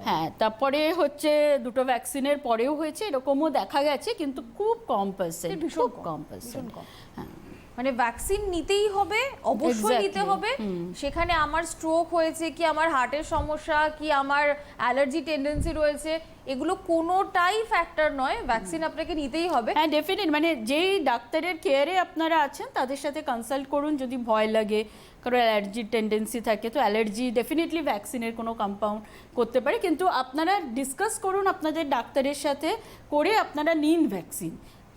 হ্যাঁ, তারপরে হচ্ছে দুটো ভ্যাকসিনের পরেও হয়েছে, এরকমও দেখা গেছে, কিন্তু খুব কম পার্সেন্ট, ভীষণ কম পার্সেন্ট। হ্যাঁ, মানে ভ্যাকসিন নিতেই হবে, অবশ্যই নিতে হবে। সেখানে আমার স্ট্রোক হয়েছে কি, আমার হার্টের সমস্যা কি, আমার অ্যালার্জি টেন্ডেন্সি রয়েছে, এগুলো কোনোটাই ফ্যাক্টর নয়, ভ্যাকসিন আপনাকে নিতেই হবে। হ্যাঁ, ডেফিনেট, মানে যেই ডাক্তারের কেয়ারে আপনারা আছেন তাদের সাথে কনসাল্ট করুন। যদি ভয় লাগে, কারো অ্যালার্জির টেন্ডেন্সি থাকে, তো অ্যালার্জি ডেফিনেটলি ভ্যাকসিনের কোনো কম্পাউন্ড করতে পারে, কিন্তু আপনারা ডিসকাস করুন আপনাদের ডাক্তারের সাথে, করে আপনারা নিন ভ্যাকসিন।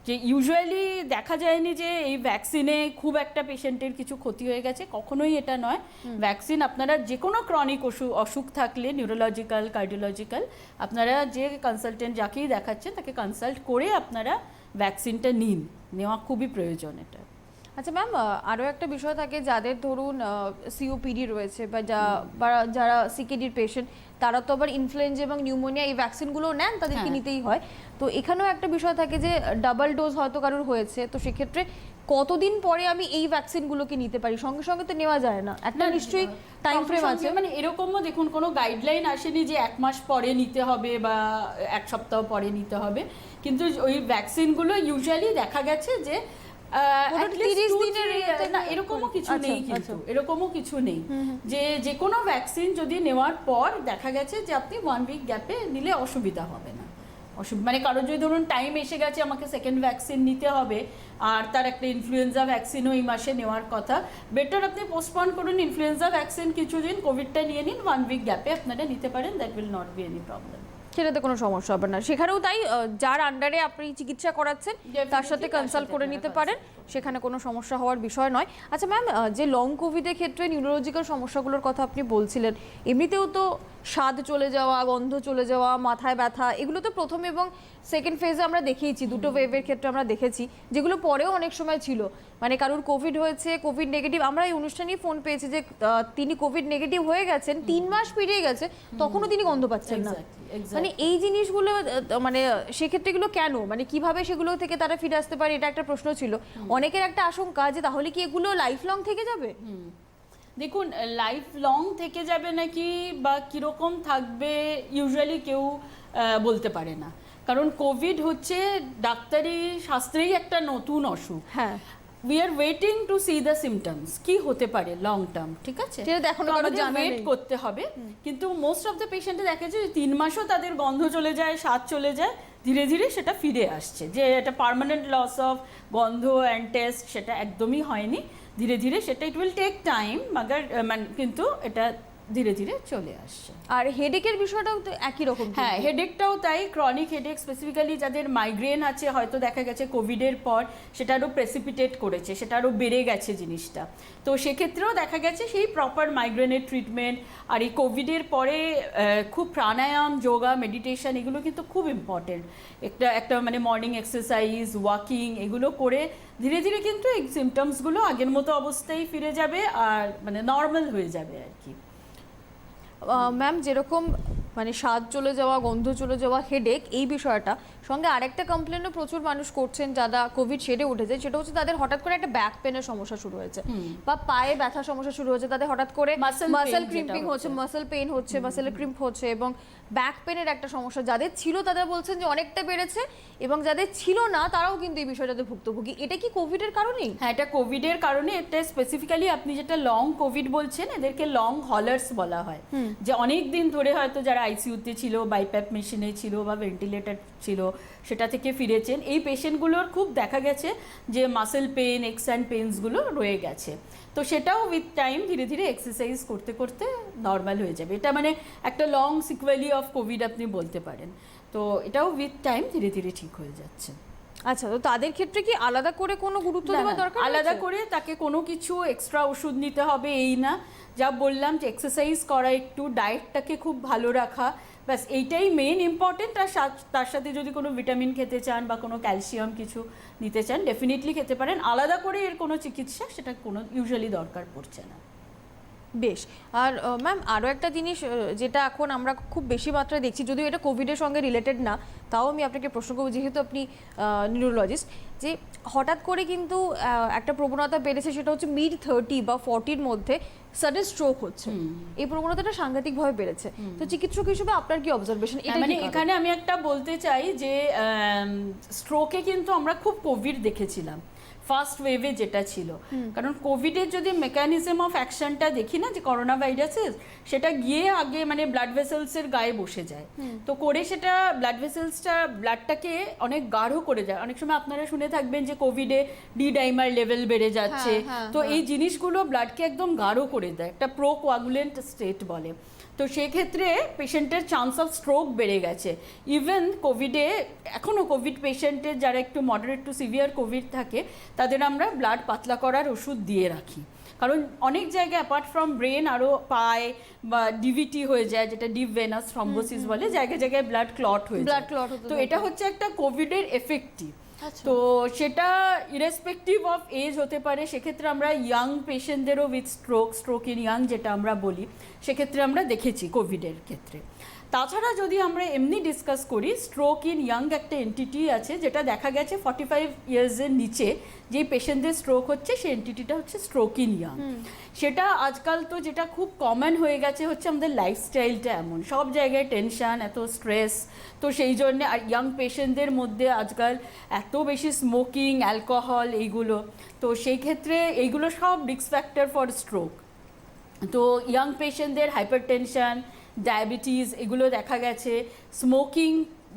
যে ইউজুয়ালি দেখা যায়নি যে এই ভ্যাকসিনে খুব একটা পেশেন্টের কিছু ক্ষতি হয়ে গেছে, কখনোই এটা নয়। ভ্যাকসিন আপনারা যে কোনো ক্রনিক অসুখ থাকলে, নিউরোলজিক্যাল, কার্ডিওলজিক্যাল, আপনারা যে কনসালটেন্ট যাকেই দেখাচ্ছেন তাকে কনসাল্ট করে আপনারা ভ্যাকসিনটা নেওয়া খুবই প্রয়োজন এটা। আচ্ছা ম্যাম, আরও একটা বিষয় থাকে যাদের ধরুন সিওপিডি রয়েছে বা যারা সিকেডির পেশেন্ট, তারা তো আবার ইনফ্লুয়েঞ্জা এবং নিউমোনিয়া এই ভ্যাকসিনগুলো নেন, তাদেরকে নিতেই হয়। তো এখানেও একটা বিষয় থাকে যে ডাবল ডোজ হয়তো কারোর হয়েছে, তো সেক্ষেত্রে কতদিন পরে আমি এই ভ্যাকসিনগুলোকে নিতে পারি? সঙ্গে সঙ্গে তো নেওয়া যায় না, একটা নিশ্চয়ই টাইম ফ্রেম আছে। মানে এরকমও দেখুন কোনো গাইডলাইন আসেনি যে 1 মাস পরে নিতে হবে বা 1 সপ্তাহ পরে নিতে হবে, কিন্তু ওই ভ্যাকসিনগুলো ইউজুয়ালি দেখা গেছে যে এরকমও কিছু নেই, কিন্তু এরকমও কিছু নেই যে কোনো ভ্যাকসিন যদি নেওয়ার পর দেখা গেছে যে আপনি 1 উইক গ্যাপে নিলে অসুবিধা হবে না। মানে কারোর যদি ধরুন টাইম এসে গেছে আমাকে সেকেন্ড ভ্যাকসিন নিতে হবে আর তার একটা ইনফ্লুয়েঞ্জা ভ্যাকসিনও এই মাসে নেওয়ার কথা, বেটার আপনি পোস্টপন করুন ইনফ্লুয়েঞ্জা ভ্যাকসিন কিছুদিন, কোভিডটা নিয়ে নিন, 1 উইক গ্যাপে আপনারা নিতে পারেন, that will not be any problem. সেটাতে কোনো সমস্যা হবে না। সেখানেও তাই, যার আন্ডারে আপনি চিকিৎসা করাচ্ছেন তার সাথে কনসাল্ট করে নিতে পারেন, সেখানে কোনো সমস্যা হওয়ার বিষয় নয়। আচ্ছা ম্যাম, যে লং কোভিডের ক্ষেত্রে নিউরোলজিক্যাল সমস্যাগুলোর কথা আপনি বলছিলেন, এমনিতেও তো স্বাদ চলে যাওয়া, গন্ধ চলে যাওয়া, মাথায় ব্যথা, এগুলো তো প্রথম এবং সেকেন্ড ফেজে আমরা দেখেইছি, দুটো ওয়েভের ক্ষেত্রে আমরা দেখেছি, যেগুলো পরেও অনেক সময় ছিল। মানে কারোর কোভিড হয়েছে, কোভিড নেগেটিভ, আমরা এই অনুষ্ঠানেই ফোন পেয়েছি যে তিনি কোভিড নেগেটিভ হয়ে গেছেন, 3 মাস পেরিয়ে গেছে, তখনও তিনি গন্ধ পাচ্ছেন না। মানে এই জিনিসগুলো মানে সেক্ষেত্রে এগুলো কেন, মানে কিভাবে সেগুলো থেকে তারা ফিরে আসতে পারে, এটা একটা প্রশ্ন ছিল। অনেকের একটা আশঙ্কা যে তাহলে কি এগুলো লাইফ লং থেকে যাবে? দেখুন, লাইফ লং থেকে যাবে নাকি বা কীরকম থাকবে ইউজুয়ালি কেউ বলতে পারে না, কারণ কোভিড হচ্ছে ডাক্তারি শাস্ত্রেই একটা নতুন অসুখ। হ্যাঁ, we are waiting to C the symptoms, কি হতে পারে লং টার্ম, ঠিক আছে, ওয়েট করতে হবে। কিন্তু মোস্ট অফ দ্য পেশেন্টে দেখা যায় 3 মাসও তাদের গন্ধ চলে যায়, স্বাদ চলে যায়, ধীরে ধীরে সেটা ফিরে আসছে, যে এটা পার্মানেন্ট লস অফ গন্ধ অ্যান্ড টেস্ট সেটা একদমই হয়নি, ধীরে ধীরে সেটা ইট উইল টেক টাইম, মাগার কিন্তু এটা ধীরে ধীরে চলে আসছে। আর হেডেকের বিষয়টাও তো একই রকম। হ্যাঁ, হেডেকটাও তাই, ক্রনিক হেডেক, স্পেসিফিক্যালি যাদের মাইগ্রেন আছে, হয়তো দেখা গেছে কোভিডের পর সেটা আরও প্রেসিপিটেট করেছে, সেটা আরও বেড়ে গেছে জিনিসটা, তো সেক্ষেত্রেও দেখা গেছে সেই প্রপার মাইগ্রেনের ট্রিটমেন্ট আর এই কোভিডের পরে খুব প্রাণায়াম, যোগা, মেডিটেশন এগুলো কিন্তু খুব ইম্পর্টেন্ট। একটা মানে মর্নিং এক্সারসাইজ, ওয়াকিং এগুলো করে ধীরে ধীরে কিন্তু এই সিমটমসগুলো আগের মতো অবস্থায় ফিরে যাবে আর মানে নর্মাল হয়ে যাবে আর কি। ম্যাম, যেরকম মানে স্বাদ চলে যাওয়া, গন্ধ চলে যাওয়া, হেডেক, এই বিষয়টা সঙ্গে আরেকটা কমপ্লেনও প্রচুর মানুষ করছেন যারা কোভিড সেরে উঠেছে, সেটা হচ্ছে তাদের হঠাৎ করে একটা ব্যাক পেনের সমস্যা শুরু হয়েছে বা পায়ে ব্যথার সমস্যা শুরু হয়েছে, তাদের হঠাৎ করে মাসেল ক্রিম্পিং হচ্ছে, মাসেল পেইন হচ্ছে, মাসেল ক্রিম্প হচ্ছে, এবং ব্যাক পেনের একটা সমস্যা যাদের ছিল তাদের বলছেন যে অনেকটা বেড়েছে, এবং যাদের ছিল না তারাও কিন্তু এই বিষয়টাতে ভুক্তভোগী। এটা কি কোভিডের কারণেই? হ্যাঁ, এটা কোভিডের কারণে। এটা স্পেসিফিক্যালি আপনি যেটা লং কোভিড বলছেন, এদেরকে লং হলার্স বলা হয়, যে অনেক দিন ধরে হয়তো যারা আইসিইউতে ছিল, বাইপ্যাপ মেশিনে ছিল বা ভেন্টিলেটর ছিল, সেটা থেকে ফিরেছেন, এই পেশেন্টগুলোর খুব দেখা গেছে যে মাসেল পেন, এক্স অ্যান্ড পেইনসগুলো রয়ে গেছে, তো সেটাও উইথ টাইম ধীরে ধীরে এক্সারসাইজ করতে করতে নর্মাল হয়ে যাবে। এটা মানে একটা লং সিকুয়েলি অফ কোভিড আপনি বলতে পারেন, তো এটাও উইথ টাইম ধীরে ধীরে ঠিক হয়ে যাচ্ছে। আচ্ছা, তো তাদের ক্ষেত্রে কি আলাদা করে কোনো গুরুত্ব দেওয়া দরকার? আলাদা করে তাকে কোনো কিছু এক্সট্রা ওষুধ নিতে হবে এই না, যা বললাম যে এক্সারসাইজ করা, একটু ডায়েটটাকে খুব ভালো রাখা, ব্যাস এইটাই মেইন ইম্পর্টেন্ট। আর তার সাথে যদি কোনো ভিটামিন খেতে চান বা কোনো ক্যালসিয়াম কিছু নিতে চান, ডেফিনেটলি খেতে পারেন। আলাদা করে এর কোনো চিকিৎসা সেটা কোনো ইউজুয়ালি দরকার পড়ছে না। বেশ। আর ম্যাম, আরও একটা জিনিস যেটা এখন আমরা খুব বেশি মাত্রায় দেখছি, যদিও এটা কোভিডের সঙ্গে রিলেটেড না, তাও আমি আপনাকে প্রশ্ন করব, যেহেতু আপনি নিউরোলজিস্ট, যে হঠাৎ করে কিন্তু একটা প্রবণতা বেড়েছে, সেটা হচ্ছে মিড 30 বা 40-র মধ্যে সাডেন স্ট্রোক হচ্ছে। এই প্রবণতাটা সাংঘাতিকভাবে বেড়েছে, তো চিকিৎসক হিসেবে আপনার কি অবজারভেশন? মানে এখানে আমি একটা বলতে চাই যে স্ট্রোকে কিন্তু আমরা খুব কোভিড দেখেছিলাম ফার্স্ট ওয়েভে যেটা ছিল, কারণ কোভিডের যদি মেকানিজম অফ অ্যাকশনটা দেখি না, যে করোনা ভাইরাসের, সেটা গিয়ে আগে মানে ব্লাড ভেসেলসের গায়ে বসে যায়, তো করে সেটা ব্লাড ভেসেলসটা ব্লাডটাকে অনেক গাঢ় করে যায়। অনেক সময় আপনারা শুনে থাকবেন যে কোভিডে ডি ডাইমার লেভেল বেড়ে যাচ্ছে, তো এই জিনিসগুলো ব্লাডকে একদম গাঢ় করে দেয়, একটা প্রোকোয়াগুলেন্ট স্টেট বলে, তো সেক্ষেত্রে পেশেন্টের চান্স অফ স্ট্রোক বেড়ে গেছে। ইভেন কোভিডে এখনও কোভিড পেশেন্টের যারা একটু মডারেট টু সিভিয়ার কোভিড থাকে, তাদের আমরা ব্লাড পাতলা করার ওষুধ দিয়ে রাখি, কারণ অনেক জায়গায় অ্যাপার্ট ফ্রম ব্রেন আরও পায়ে বা ডিভিটি হয়ে যায়, যেটা ডিপ ভেনাস থ্রম্বোসিস বলে, জায়গায় জায়গায় ব্লাড ক্লট হয়ে যায়, তো এটা হচ্ছে একটা কোভিডের এফেক্টই। তো সেটা ইরেসপেক্টিভ অফ এজ হতে পারে, সেক্ষেত্রে আমরা ইয়াং পেশেন্টদেরও উইথ স্ট্রোক ইন ইয়াং যেটা আমরা বলি, সেক্ষেত্রে আমরা দেখেছি কোভিডের ক্ষেত্রে। তাছাড়া যদি আমরা এমনি ডিসকাস করি, স্ট্রোক ইন ইয়াং একটা এন্টিটি আছে যেটা দেখা গেছে 45 ইয়ার্সের নিচে যেই পেশেন্টদের স্ট্রোক হচ্ছে, সেই এন্টিটিটা হচ্ছে স্ট্রোক ইন ইয়াং। সেটা আজকাল তো যেটা খুব কমন হয়ে গেছে হচ্ছে আমাদের লাইফস্টাইলটা এমন, সব জায়গায় টেনশন, এত স্ট্রেস, তো সেই জন্যে আর ইয়াং পেশেন্টদের মধ্যে আজকাল এত বেশি স্মোকিং, অ্যালকোহল এইগুলো, তো সেই ক্ষেত্রে এইগুলো সব রিস্ক ফ্যাক্টর ফর স্ট্রোক। তো ইয়াং পেশেন্টদের হাইপারটেনশন, ডায়াবেটিস এগুলো দেখা গেছে। স্মোকিং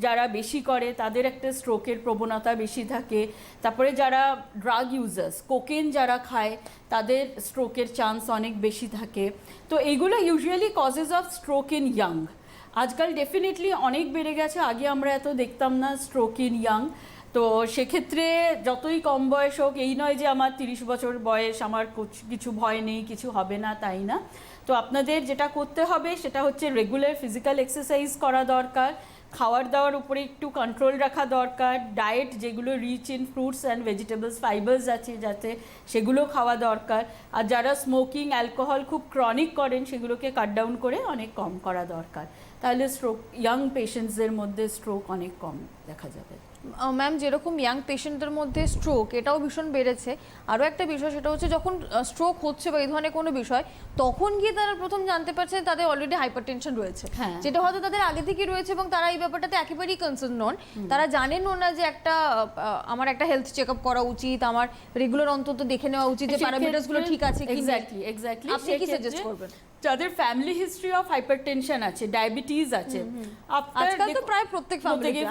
যারা বেশি করে তাদের একটা স্ট্রোকের প্রবণতা বেশি থাকে। তারপরে যারা ড্রাগ ইউজার্স, কোকেন যারা খায় তাদের স্ট্রোকের চান্স অনেক বেশি থাকে। তো এইগুলো usually causes of stroke in young. আজকাল ডেফিনেটলি অনেক বেড়ে গেছে, আগে আমরা এত দেখতাম না স্ট্রোক ইন ইয়াং। তো সেক্ষেত্রে যতই কম বয়স হোক, এই নয় যে আমার 30 বছর বয়স, আমার কিছু ভয় নেই, কিছু হবে না, তাই না। তো আপনাদের যেটা করতে হবে সেটা হচ্ছে রেগুলার ফিজিক্যাল এক্সারসাইজ করা দরকার, খাওয়ার দাওয়ার উপরে একটু কন্ট্রোল রাখা দরকার, ডায়েট যেগুলো rich in fruits and vegetables, fibres আছে যাতে, সেগুলো খাওয়া দরকার। আর যারা স্মোকিং, অ্যালকোহল খুব ক্রনিক করেন সেগুলোকে কাট ডাউন করে অনেক কম করা দরকার, তাহলে স্ট্রোক ইয়াং পেশেন্টসদের মধ্যে স্ট্রোক অনেক কম দেখা যাবে। ম্যাম, যেরকম ইয়াং পেশেন্টদের মধ্যে স্ট্রোক এটাও ভীষণ বেড়েছে, আরও একটা বিষয় সেটা হচ্ছে যখন স্ট্রোক হচ্ছে বা এই ধরনের কোনো বিষয়, তখন গিয়ে তারা প্রথম জানতে পারছে তাদের অলরেডি হাইপারটেনশন রয়েছে, যেটা হয়তো তাদের আগে থেকেই রয়েছে এবং তারা এই ব্যাপারটাতে একেবারেই কনসার্ন নন। তারা জানেনও না যে আমার একটা হেলথ চেক আপ করা উচিত, আমার রেগুলার অন্তত দেখে নেওয়া উচিত যে প্যারামিটারসগুলো ঠিক আছে কি না। এক্স্যাক্টলি আপনি কি সাজেস্ট করবেন? যাদের ফ্যামিলি হিস্ট্রি অফ হাইপারটেনশন আছে, ডায়াবেটিস আছে, আজকাল তো প্রায় প্রত্যেক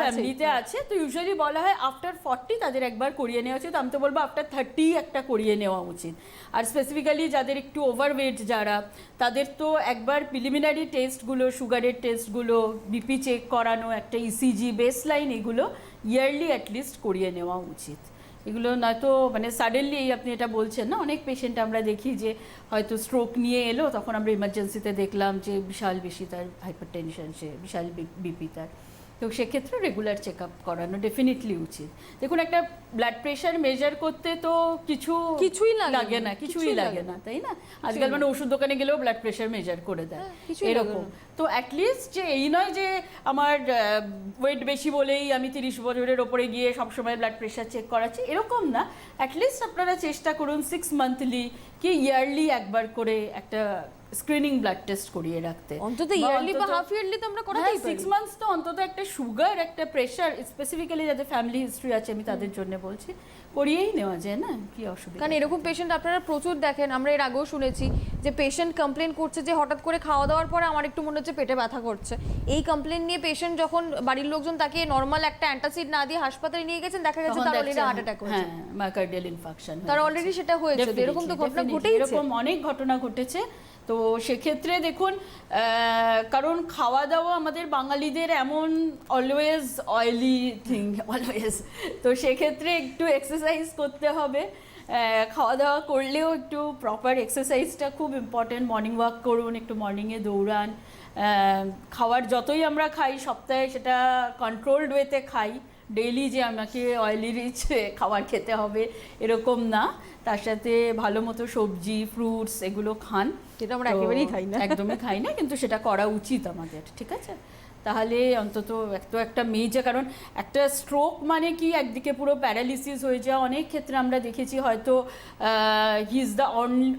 ফ্যামিলিতে আছে, তো ইউজুয়ালি বলা হয় আফটার 40 তাদের একবার করিয়ে নেওয়া উচিত। আমি তো বলবো আফটার 30 একটা করিয়ে নেওয়া উচিত। আর স্পেসিফিক্যালি যাদের একটু ওভারওয়েট যারা, তাদের তো একবার প্রিলিমিনারি টেস্টগুলো, সুগারের টেস্টগুলো, বিপি চেক করানো, একটা ইসিজি, বেসলাইন, এগুলো ইয়ারলি অ্যাটলিস্ট করিয়ে নেওয়া উচিত। এগুলো নয়তো মানে সাডেনলি আপনি এটা বলছেন না, অনেক পেশেন্ট আমরা দেখি যে হয়তো স্ট্রোক নিয়ে এলো, তখন আমরা ইমার্জেন্সিতে দেখলাম যে বিশাল বেশি তার হাইপারটেনশন, সে বিশাল বিপি তার। তো সেক্ষেত্রে রেগুলার চেক আপ করানো ডেফিনেটলি উচিত। দেখুন, একটা ব্লাড প্রেশার মেজার করতে তো কিছুই লাগে না, তাই না? আজকাল মানে ওষুধ দোকানে গেলেও ব্লাড প্রেশার মেজার করে দেয় এরকম। তো অ্যাটলিস্ট যে এই নয় যে আমার ওয়েট বেশি বলেই আমি 30 বছরের ওপরে গিয়ে সবসময় ব্লাড প্রেশার চেক করাচ্ছি, এরকম না। অ্যাটলিস্ট আপনারা চেষ্টা করুন 6 মান্থলি কি ইয়ারলি একবার করে একটা স্ক্রিনিং ব্লাড টেস্ট করিয়ে রাখতে, অন্তত ইয়ারলি বা হাফ ইয়ারলি তো আমরা করাতেই পারি। 6 মান্থস তো অন্তত একটা সুগার, একটা প্রেশার, স্পেসিফিক্যালি যাদের ফ্যামিলি হিস্ট্রি আছে আমি তাদের জন্য বলছি, করিয়েই নেওয়া যায় না, কি অসুবিধা। কারণ এরকম পেশেন্ট আপনারা প্রচুর দেখেন, আমরা এর আগেও শুনেছি যে পেশেন্ট কমপ্লেন করছে যে হঠাৎ করে খাওয়া দাওয়ার পরে আমার একটু মনে হচ্ছে পেটে ব্যথা করছে। এই কমপ্লেন নিয়ে পেশেন্ট যখন বাড়ির লোকজন তাকে নর্মাল একটা অ্যান্টাসিড না দিয়ে হাসপাতালে নিয়ে গেছেন, দেখা গেছে তার অলরেডি হার্ট অ্যাটাক হয়েছে, মায়োকার্ডিয়াল ইনফাকশন, তার অলরেডি সেটা হয়েছে। এরকম তো ঘটনা ঘটেছে, এরকম অনেক ঘটনা ঘটেছে। তো সেক্ষেত্রে দেখুন, কারণ খাওয়া দাওয়া আমাদের বাঙালিদের এমন অলওয়েজ অয়েলি থিং, অলওয়েজ। তো সেক্ষেত্রে একটু এক্সারসাইজ করতে হবে, খাওয়া দাওয়া করলেও একটু প্রপার এক্সারসাইজটা খুব ইম্পর্টেন্ট। মর্নিং ওয়াক করুন, একটু মর্নিংয়ে দৌড়ান। খাওয়ার যতই আমরা খাই সপ্তাহে সেটা কন্ট্রোলড ওয়েতে খাই, ডেইলি যে আমাকে অয়েলি রিচ খাবার খেতে হবে এরকম না, তার সাথে ভালো মতো সবজি, ফ্রুটস এগুলো খান, যেটা আমরা একেবারেই খাই না, একদমই খাই না, কিন্তু সেটা করা উচিত আমাদের, ঠিক আছে? তাহলে অন্তত একটা মেজর, কারণ একটা স্ট্রোক মানে কি একদিকে পুরো প্যারালিসিস হয়ে যাওয়া। অনেক ক্ষেত্রে আমরা দেখেছি হয়তো he is the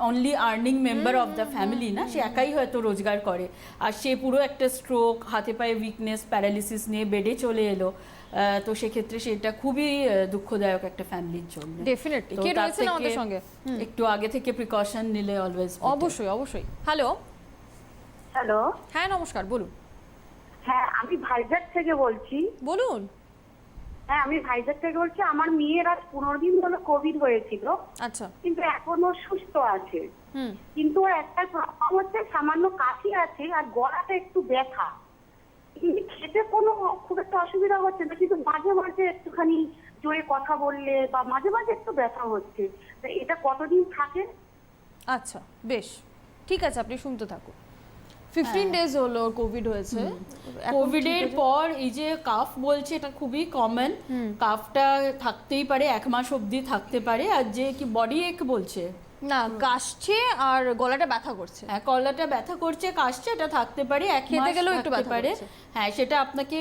only earning member of the family, না, সে একাই হয়তো রোজগার করে, আর সে পুরো একটা স্ট্রোক, হাতে পায়ে উইকনেস, প্যারালিসিস নিয়ে বেডে চলে এলো। তো সেক্ষেত্রে সেটা খুবই দুঃখদায়ক একটা ফ্যামিলির জন্য। ডেফিনেটলি। কে রয়েছেন আমাদের সঙ্গে? একটু আগে থেকে প্রিকশন নিলে অলওয়েজ। অবশ্যই। হ্যালো। হ্যাঁ, নমস্কার, বলুন। হ্যাঁ, আমি ভাইজ্যাক থেকে বলছি। বলুন। হ্যাঁ, আমি ভাইজ্যাক থেকে বলছি। আমার মেয়ের আজ 15 দিন হলো কোভিড হয়েছিল। আচ্ছা। কিন্তু এখনো সুস্থ আছে। কিন্তু ওর একটা প্রবলেম হচ্ছে, সামান্য কাশি আছে আর গলাটা একটু ব্যথা। কিন্তু খেতে কোনো খুব একটা অসুবিধা হচ্ছে না, কিন্তু মাঝে মাঝে একটুখানি জোরে কথা বললে বা মাঝে মাঝে একটু ব্যথা হচ্ছে। তো এটা কতদিন থাকে? আচ্ছা, বেশ, ঠিক আছে, আপনি শুনতে থাকুন। 15 ডেজ হলো কোভিড হয়েছে। এখন কোভিডের ঠিক আছে? পর এই যে কাফ বলছে, এটা খুবই কমন। কাফটা থাকতেই পারে, 1 মাস অবধি থাকতে পারে। আর যে কি বডি এক বলছে, না কাশছে আর গলাটা ব্যথা করছে। হ্যাঁ গলাটা ব্যথা করছে, কাশছে, এটা থাকতে পারে, 1 খেতে মাস গেলেও একটু থাকতে ব্যথা পারে। করছে। হ্যাঁ সেটা আপনাকে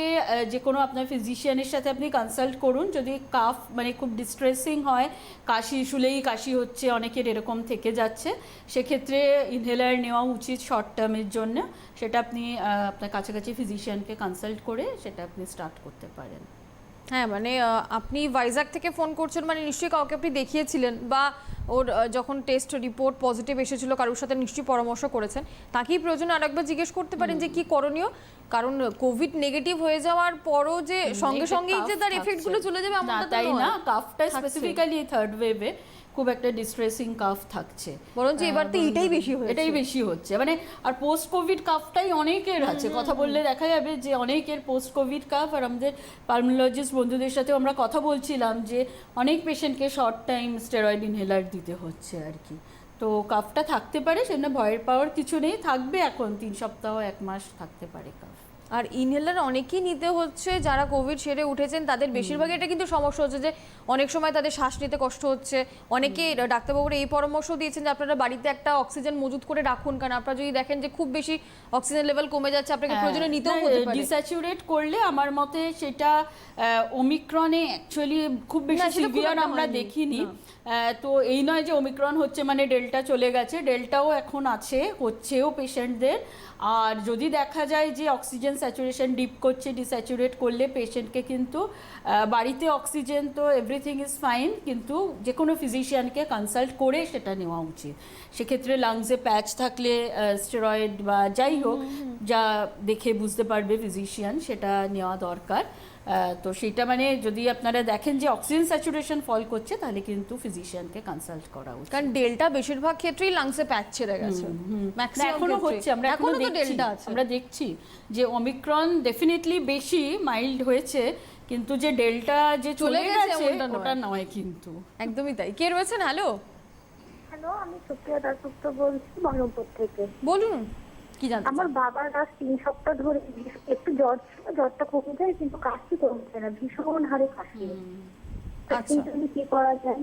যে কোনো আপনার ফিজিশিয়ানের সাথে আপনি কনসাল্ট করুন। যদি কাফ মানে খুব ডিস্ট্রেসিং হয়, কাশি শুলেই কাশি হচ্ছে, অনেকের এরকম থেকে যাচ্ছে, সেক্ষেত্রে ইনহেলার নেওয়া উচিত শর্ট টার্মের জন্য। সেটা আপনি আপনার কাছাকাছি ফিজিশিয়ানকে কনসাল্ট করে সেটা আপনি স্টার্ট করতে পারেন। হ্যাঁ মানে আপনি ভাইজাগ থেকে ফোন করছেন মানে নিশ্চয়ই কাউকে আপনি দেখিয়েছিলেন, বা ওর যখন টেস্ট রিপোর্ট পজিটিভ এসেছিল কারোর সাথে নিশ্চয়ই পরামর্শ করেছেন। তাকেই প্রয়োজনে আরেকবার জিজ্ঞেস করতে পারেন যে কি করণীয়, কারণ কোভিড নেগেটিভ হয়ে যাওয়ার পরও যে সঙ্গে সঙ্গেই যে তার এফেক্টগুলো চলে যাবে না এমনটা তো তাই নয়। না, কাফটা থাকছে। স্পেসিফিক্যালি থার্ড ওয়েভে খুব একটা ডিস্ট্রেসিং কাফ থাকছে, বরঞ্চ এবার তো এটাই বেশি হয়েছে। এটাই বেশি হচ্ছে মানে। আর পোস্ট কোভিড কাফটাই অনেকের আছে, কথা বললে দেখা যাবে যে অনেকের পোস্ট কোভিড কাফ। আর আমাদের পালমোলজিস্ট বন্ধুদের সাথেও আমরা কথা বলছিলাম যে অনেক পেশেন্টকে শর্ট টাইম স্টেরয়েড ইনহেলার দিতে হচ্ছে আর কি। তো কাফটা থাকতে পারে, সেজন্য ভয়ের পাওয়ার কিছু নেই, থাকবে এখন 3 সপ্তাহ 1 মাস থাকতে পারে কাফ। আর ইনহেলার অনেকেই নিতে হচ্ছে যারা কোভিড সেরে উঠেছেন, তাদের বেশিরভাগই এটা কিন্তু সমস্যা হচ্ছে যে অনেক সময় তাদের শ্বাস নিতে কষ্ট হচ্ছে। অনেকে ডাক্তারবাবুরা এই পরামর্শ দিয়েছেন যে আপনারা বাড়িতে একটা অক্সিজেন মজুত করে রাখুন, কারণ আপনারা যদি দেখেন যে খুব বেশি অক্সিজেন লেভেল কমে যাচ্ছে আপনাকে প্রয়োজনে নিতেও হতে পারে। ডিস্যাচুরেট করলে আমার মতে সেটা ওমিক্রনে অ্যাকচুয়ালি খুব বেশি না, সেটা খুব সিভিয়ার একটা আমরা হয়নি। দেখিনি। তো এই নয় যে ওমিক্রন হচ্ছে মানে ডেল্টা চলে গেছে, ডেল্টাও এখন আছে, হচ্ছেও পেশেন্টদের। আর যদি দেখা যায় যে অক্সিজেন স্যাচুরেশন ডিপ করছে, ডিস্যাচুরেট করলে পেশেন্টকে কিন্তু বাড়িতে অক্সিজেন তো এভরিথিং ইজ ফাইন, কিন্তু যে কোনো ফিজিশিয়ানকে কনসাল্ট করে সেটা নেওয়া উচিত। সেক্ষেত্রে লাংসে প্যাচ থাকলে স্টেরয়েড বা যাই হোক যা দেখে বুঝতে পারবে ফিজিশিয়ান, সেটা নেওয়া দরকার। তো সেটা মানে যদি আপনারা দেখেন যে অক্সিজেন স্যাচুরেশন ফল করছে তাহলে কিন্তু ফিজিশিয়ানকে কনসাল্ট করা উচিত। কারণ ডেল্টা বেশিরভাগ ক্ষেত্রেই লাংসে প্যাচ ছেড়ে গেছে। না, এখনো হচ্ছে, আমরা এখনো তো দেখছি, ডেল্টা আছে। আমরা দেখছি যে ওমিক্রন ডেফিনেটলি বেশি মাইল্ড হয়েছে, কিন্তু যে ডেল্টা যে চলে গেছে এমনটা নয়। ওটা নয় কিন্তু। একদমই তাই। কে রয়েছেন? হ্যালো হ্যালো, আমি সুপ্রিয়া দাসগুপ্ত বলছি বহরমপুর থেকে। বলুন কি জানতে আমার চান? বাবার কাছ 3 সপ্তাহ ধরে একটু জ্বর ছিল, জ্বরটা কমে যায় কিন্তু কাশি কমছে না, ভীষণ হারে কাশি। আচ্ছা। সেই জন্য কি করা যায়?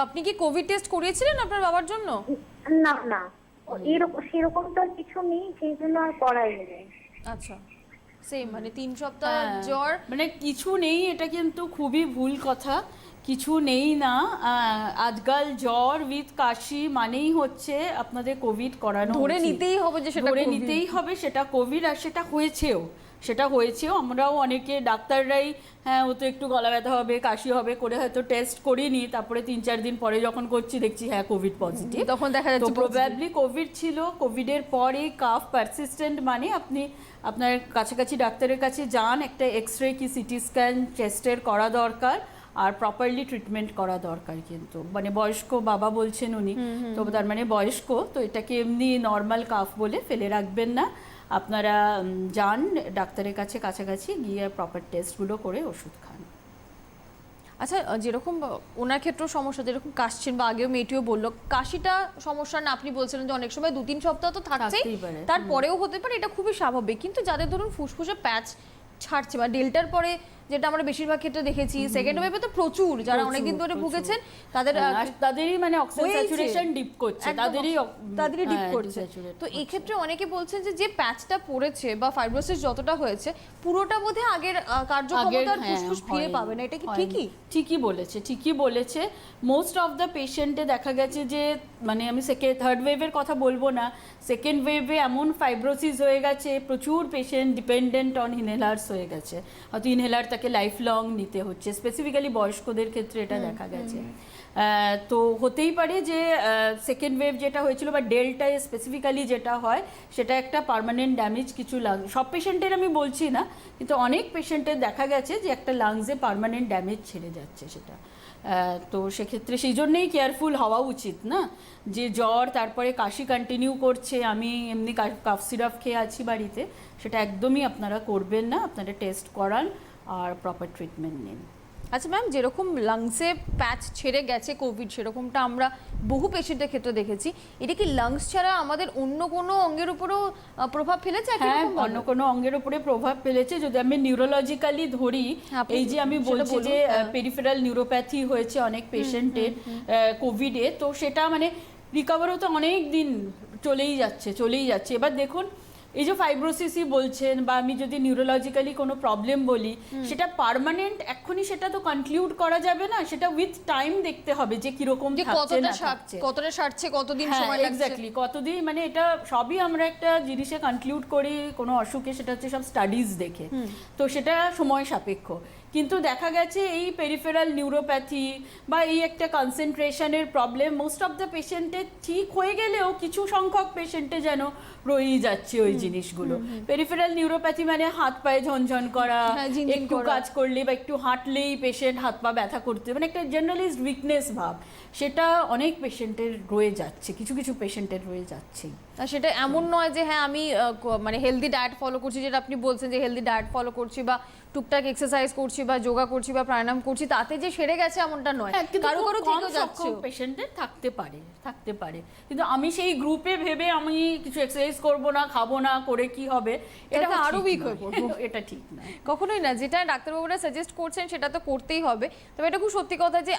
আপনি কি কোভিড টেস্ট করিয়েছিলেন আপনার বাবার জন্য? না না, এরকম সেরকম তো আর কিছু নেই, সেই জন্য আর করাই নেই। আচ্ছা, সেম মানে 3 সপ্তাহ হ্যাঁ, জ্বর। মানে কিছু নেই, এটা কিন্তু খুবই ভুল কথা। কিছু নেই না, আজকাল জ্বর উইথ কাশি মানেই হচ্ছে আপনাদের কোভিড করানো ধরে উচিত। নিতেই হবে যে সেটা ধরে COVID। নিতেই হবে সেটা কোভিড, আর সেটা হয়েছেও। আমরাও অনেকে ডাক্তাররাই হ্যাঁ ও তো একটু গলা ব্যথা হবে, কাশি হবে করে হয়তো টেস্ট করিনি, তারপরে 3-4 দিন পরে যখন করছি দেখছি হ্যাঁ কোভিড পজিটিভ। তখন দেখা তো যাচ্ছে প্রবাবলি কোভিড ছিল। কোভিডের পরে কাফ পারসিস্টেন্ট মানে আপনি আপনার কাছাকাছি ডাক্তারের কাছে যান, একটা এক্সরে কি সিটি স্ক্যান চেস্টের করা দরকার, আর প্রপারলি ট্রিটমেন্ট করা দরকার। কিন্তু মানে বয়স্ক বাবা বলছেন উনি, তো তার মানে বয়স্ক, তো এটাকে এমনি নর্মাল কাফ বলে ফেলে রাখবেন না। আপনারা যান ডাক্তারের কাছে কাছাকাছি গিয়ে প্রপার টেস্টগুলো করে ওষুধ খান। আচ্ছা, যেরকম ওনার ক্ষেত্রেও সমস্যা, যেরকম কাশছেন বা আগেও মেয়েটিও বললো কাশিটা সমস্যা না, আপনি বলছিলেন যে অনেক সময় 2-3 সপ্তাহ তো থাকছেই, থাকতেই পারে। তারপরেও হতে পারে, এটা খুবই স্বাভাবিক। কিন্তু যাদের ধরুন ফুসফুসে প্যাচ ছাড়ছে বা ডেল্টার পরে যেটা আমরা বেশিরভাগ ক্ষেত্রে দেখেছি, সেকেন্ড ওয়েভে তো প্রচুর যারা অনেকদিন ধরে ভুগেছেন তাদের তাদেরই মানে অক্সিজেন হয়েছে। স্যাচুরেশন ডিপ করছে, একদম তাদেরই ডিপ করছে। desaturate তো এই ক্ষেত্রে অনেকে বলছেন যে যে প্যাচটা পড়েছে বা ফাইব্রোসিস যতটা হয়েছে পুরোটা বোধহয় আগের কার্যক্ষমতার ফুসফুস ফিরে পাবে না, এটা কি ঠিকই? ঠিকই বলেছে। মোস্ট অফ দ্য পেশেন্টে দেখা গেছে যে মানে আমি থার্ড ওয়েভের কথা বলবো না, সেকেন্ড ওয়েভে এমন ফাইব্রোসিস হয়ে গেছে, প্রচুর পেশেন্ট ডিপেন্ডেন্ট অন ইনহেলার্স হয়ে গেছে, হয়তো ইনহেলার তাকে লাইফ লং নিতে হচ্ছে। স্পেসিফিক্যালি বয়স্কদের ক্ষেত্রে এটা দেখা গেছে। তো হতেই পারে যে সেকেন্ড ওয়েভ যেটা হয়েছিল বা ডেল্টায় স্পেসিফিক্যালি যেটা হয় সেটা একটা পার্মানেন্ট ড্যামেজ কিছু সব পেশেন্টের আমি বলছি না, কিন্তু অনেক পেশেন্টের দেখা গেছে যে একটা লাংসে পার্মানেন্ট ড্যামেজ ছেড়ে যাচ্ছে সেটা। তো সেক্ষেত্রে সেই জন্যেই কেয়ারফুল হওয়া উচিত না, যে জ্বর তারপরে কাশি কন্টিনিউ করছে, আমি এমনি কাফ সিরাপ খেয়ে আছি বাড়িতে, সেটা একদমই আপনারা করবেন না। আপনারা টেস্ট করান আর প্রপার ট্রিটমেন্ট নিন। আচ্ছা ম্যাম, যেরকম লাংসে প্যাচ ছেড়ে গেছে কোভিড, সেরকমটা আমরা বহু পেশেন্টের ক্ষেত্রে দেখেছি। এটা কি লাংস ছাড়া আমাদের অন্য কোনো অঙ্গের উপরেও প্রভাব ফেলেছে? হ্যাঁ, অন্য কোনো অঙ্গের উপরে প্রভাব ফেলেছে। যদি আমি নিউরোলজিক্যালি ধরি, এই যে আমি বলছি যে পেরিফেরাল নিউরোপ্যাথি হয়েছে অনেক পেশেন্টের কোভিডে, তো সেটা মানে রিকভার হতে অনেক দিন চলেই যাচ্ছে। এবার দেখুন, এই যে ফাইব্রোসিসই বলছেন, বা আমি যদি নিউরোলজিক্যালি কোনো প্রবলেম বলি, সেটা পার্মানেন্ট এখনই সেটা তো কনক্লুড করা যাবে না, সেটা উইথ টাইম দেখতে হবে যে কিরকম কতটা সারছে, কতদিন সময় লাগছে। এক্স্যাক্টলি, কতদিন, মানে এটা সবই আমরা একটা জিনিসে কনক্লুড করি কোনো অসুখে, সেটা হচ্ছে সব স্টাডিজ দেখে, তো সেটা সময় সাপেক্ষ। কিন্তু দেখা গেছে এই পেরিফেরাল নিউরোপ্যাথি বা এই একটা কনসেন্ট্রেশনের প্রবলেম মোস্ট অফ দ্য পেশেন্টের ঠিক হয়ে গেলেও কিছু সংখ্যক পেশেন্টে যেন রয়েই যাচ্ছে ওই জিনিসগুলো। পেরিফেরাল নিউরোপ্যাথি মানে হাত পায়ে ঝনঝন করা, একটু কাজ করলে বা একটু হাঁটলেই পেশেন্ট হাত পা ব্যথা করতে, মানে একটা জেনারেলিস্ট উইকনেস ভাব, সেটা অনেক পেশেন্টের রয়ে যাচ্ছে, কিছু কিছু পেশেন্টের রয়ে যাচ্ছেই। সেটা এমন নয় যে হ্যাঁ আমি মানে হেলদি ডায়েট ফলো করছি, যেটা আপনি বলছেন যে হেলদি ডায়েট ফলো করছি বা টুকটাক এক্সারসাইজ করছি বা যোগা করছি বা প্রাণায়াম করছি, তাতে যে সেরে গেছে এমনটা নয়। কারো কারো থেকেও যাচ্ছে, পেশেন্টের থাকতে পারে, কিন্তু আমি সেই গ্রুপে ভেবে আমি কিছু এক্সারসাইজ করব না, খাবো না, করে কি হবে, এটা আরো উইক হয়ে পড়বো, এটা ঠিক না, কখনোই না। যেটা ডাক্তারবাবুরা সাজেস্ট করছেন সেটা তো করতেই হবে। তবে এটা খুব সত্যি কথা যে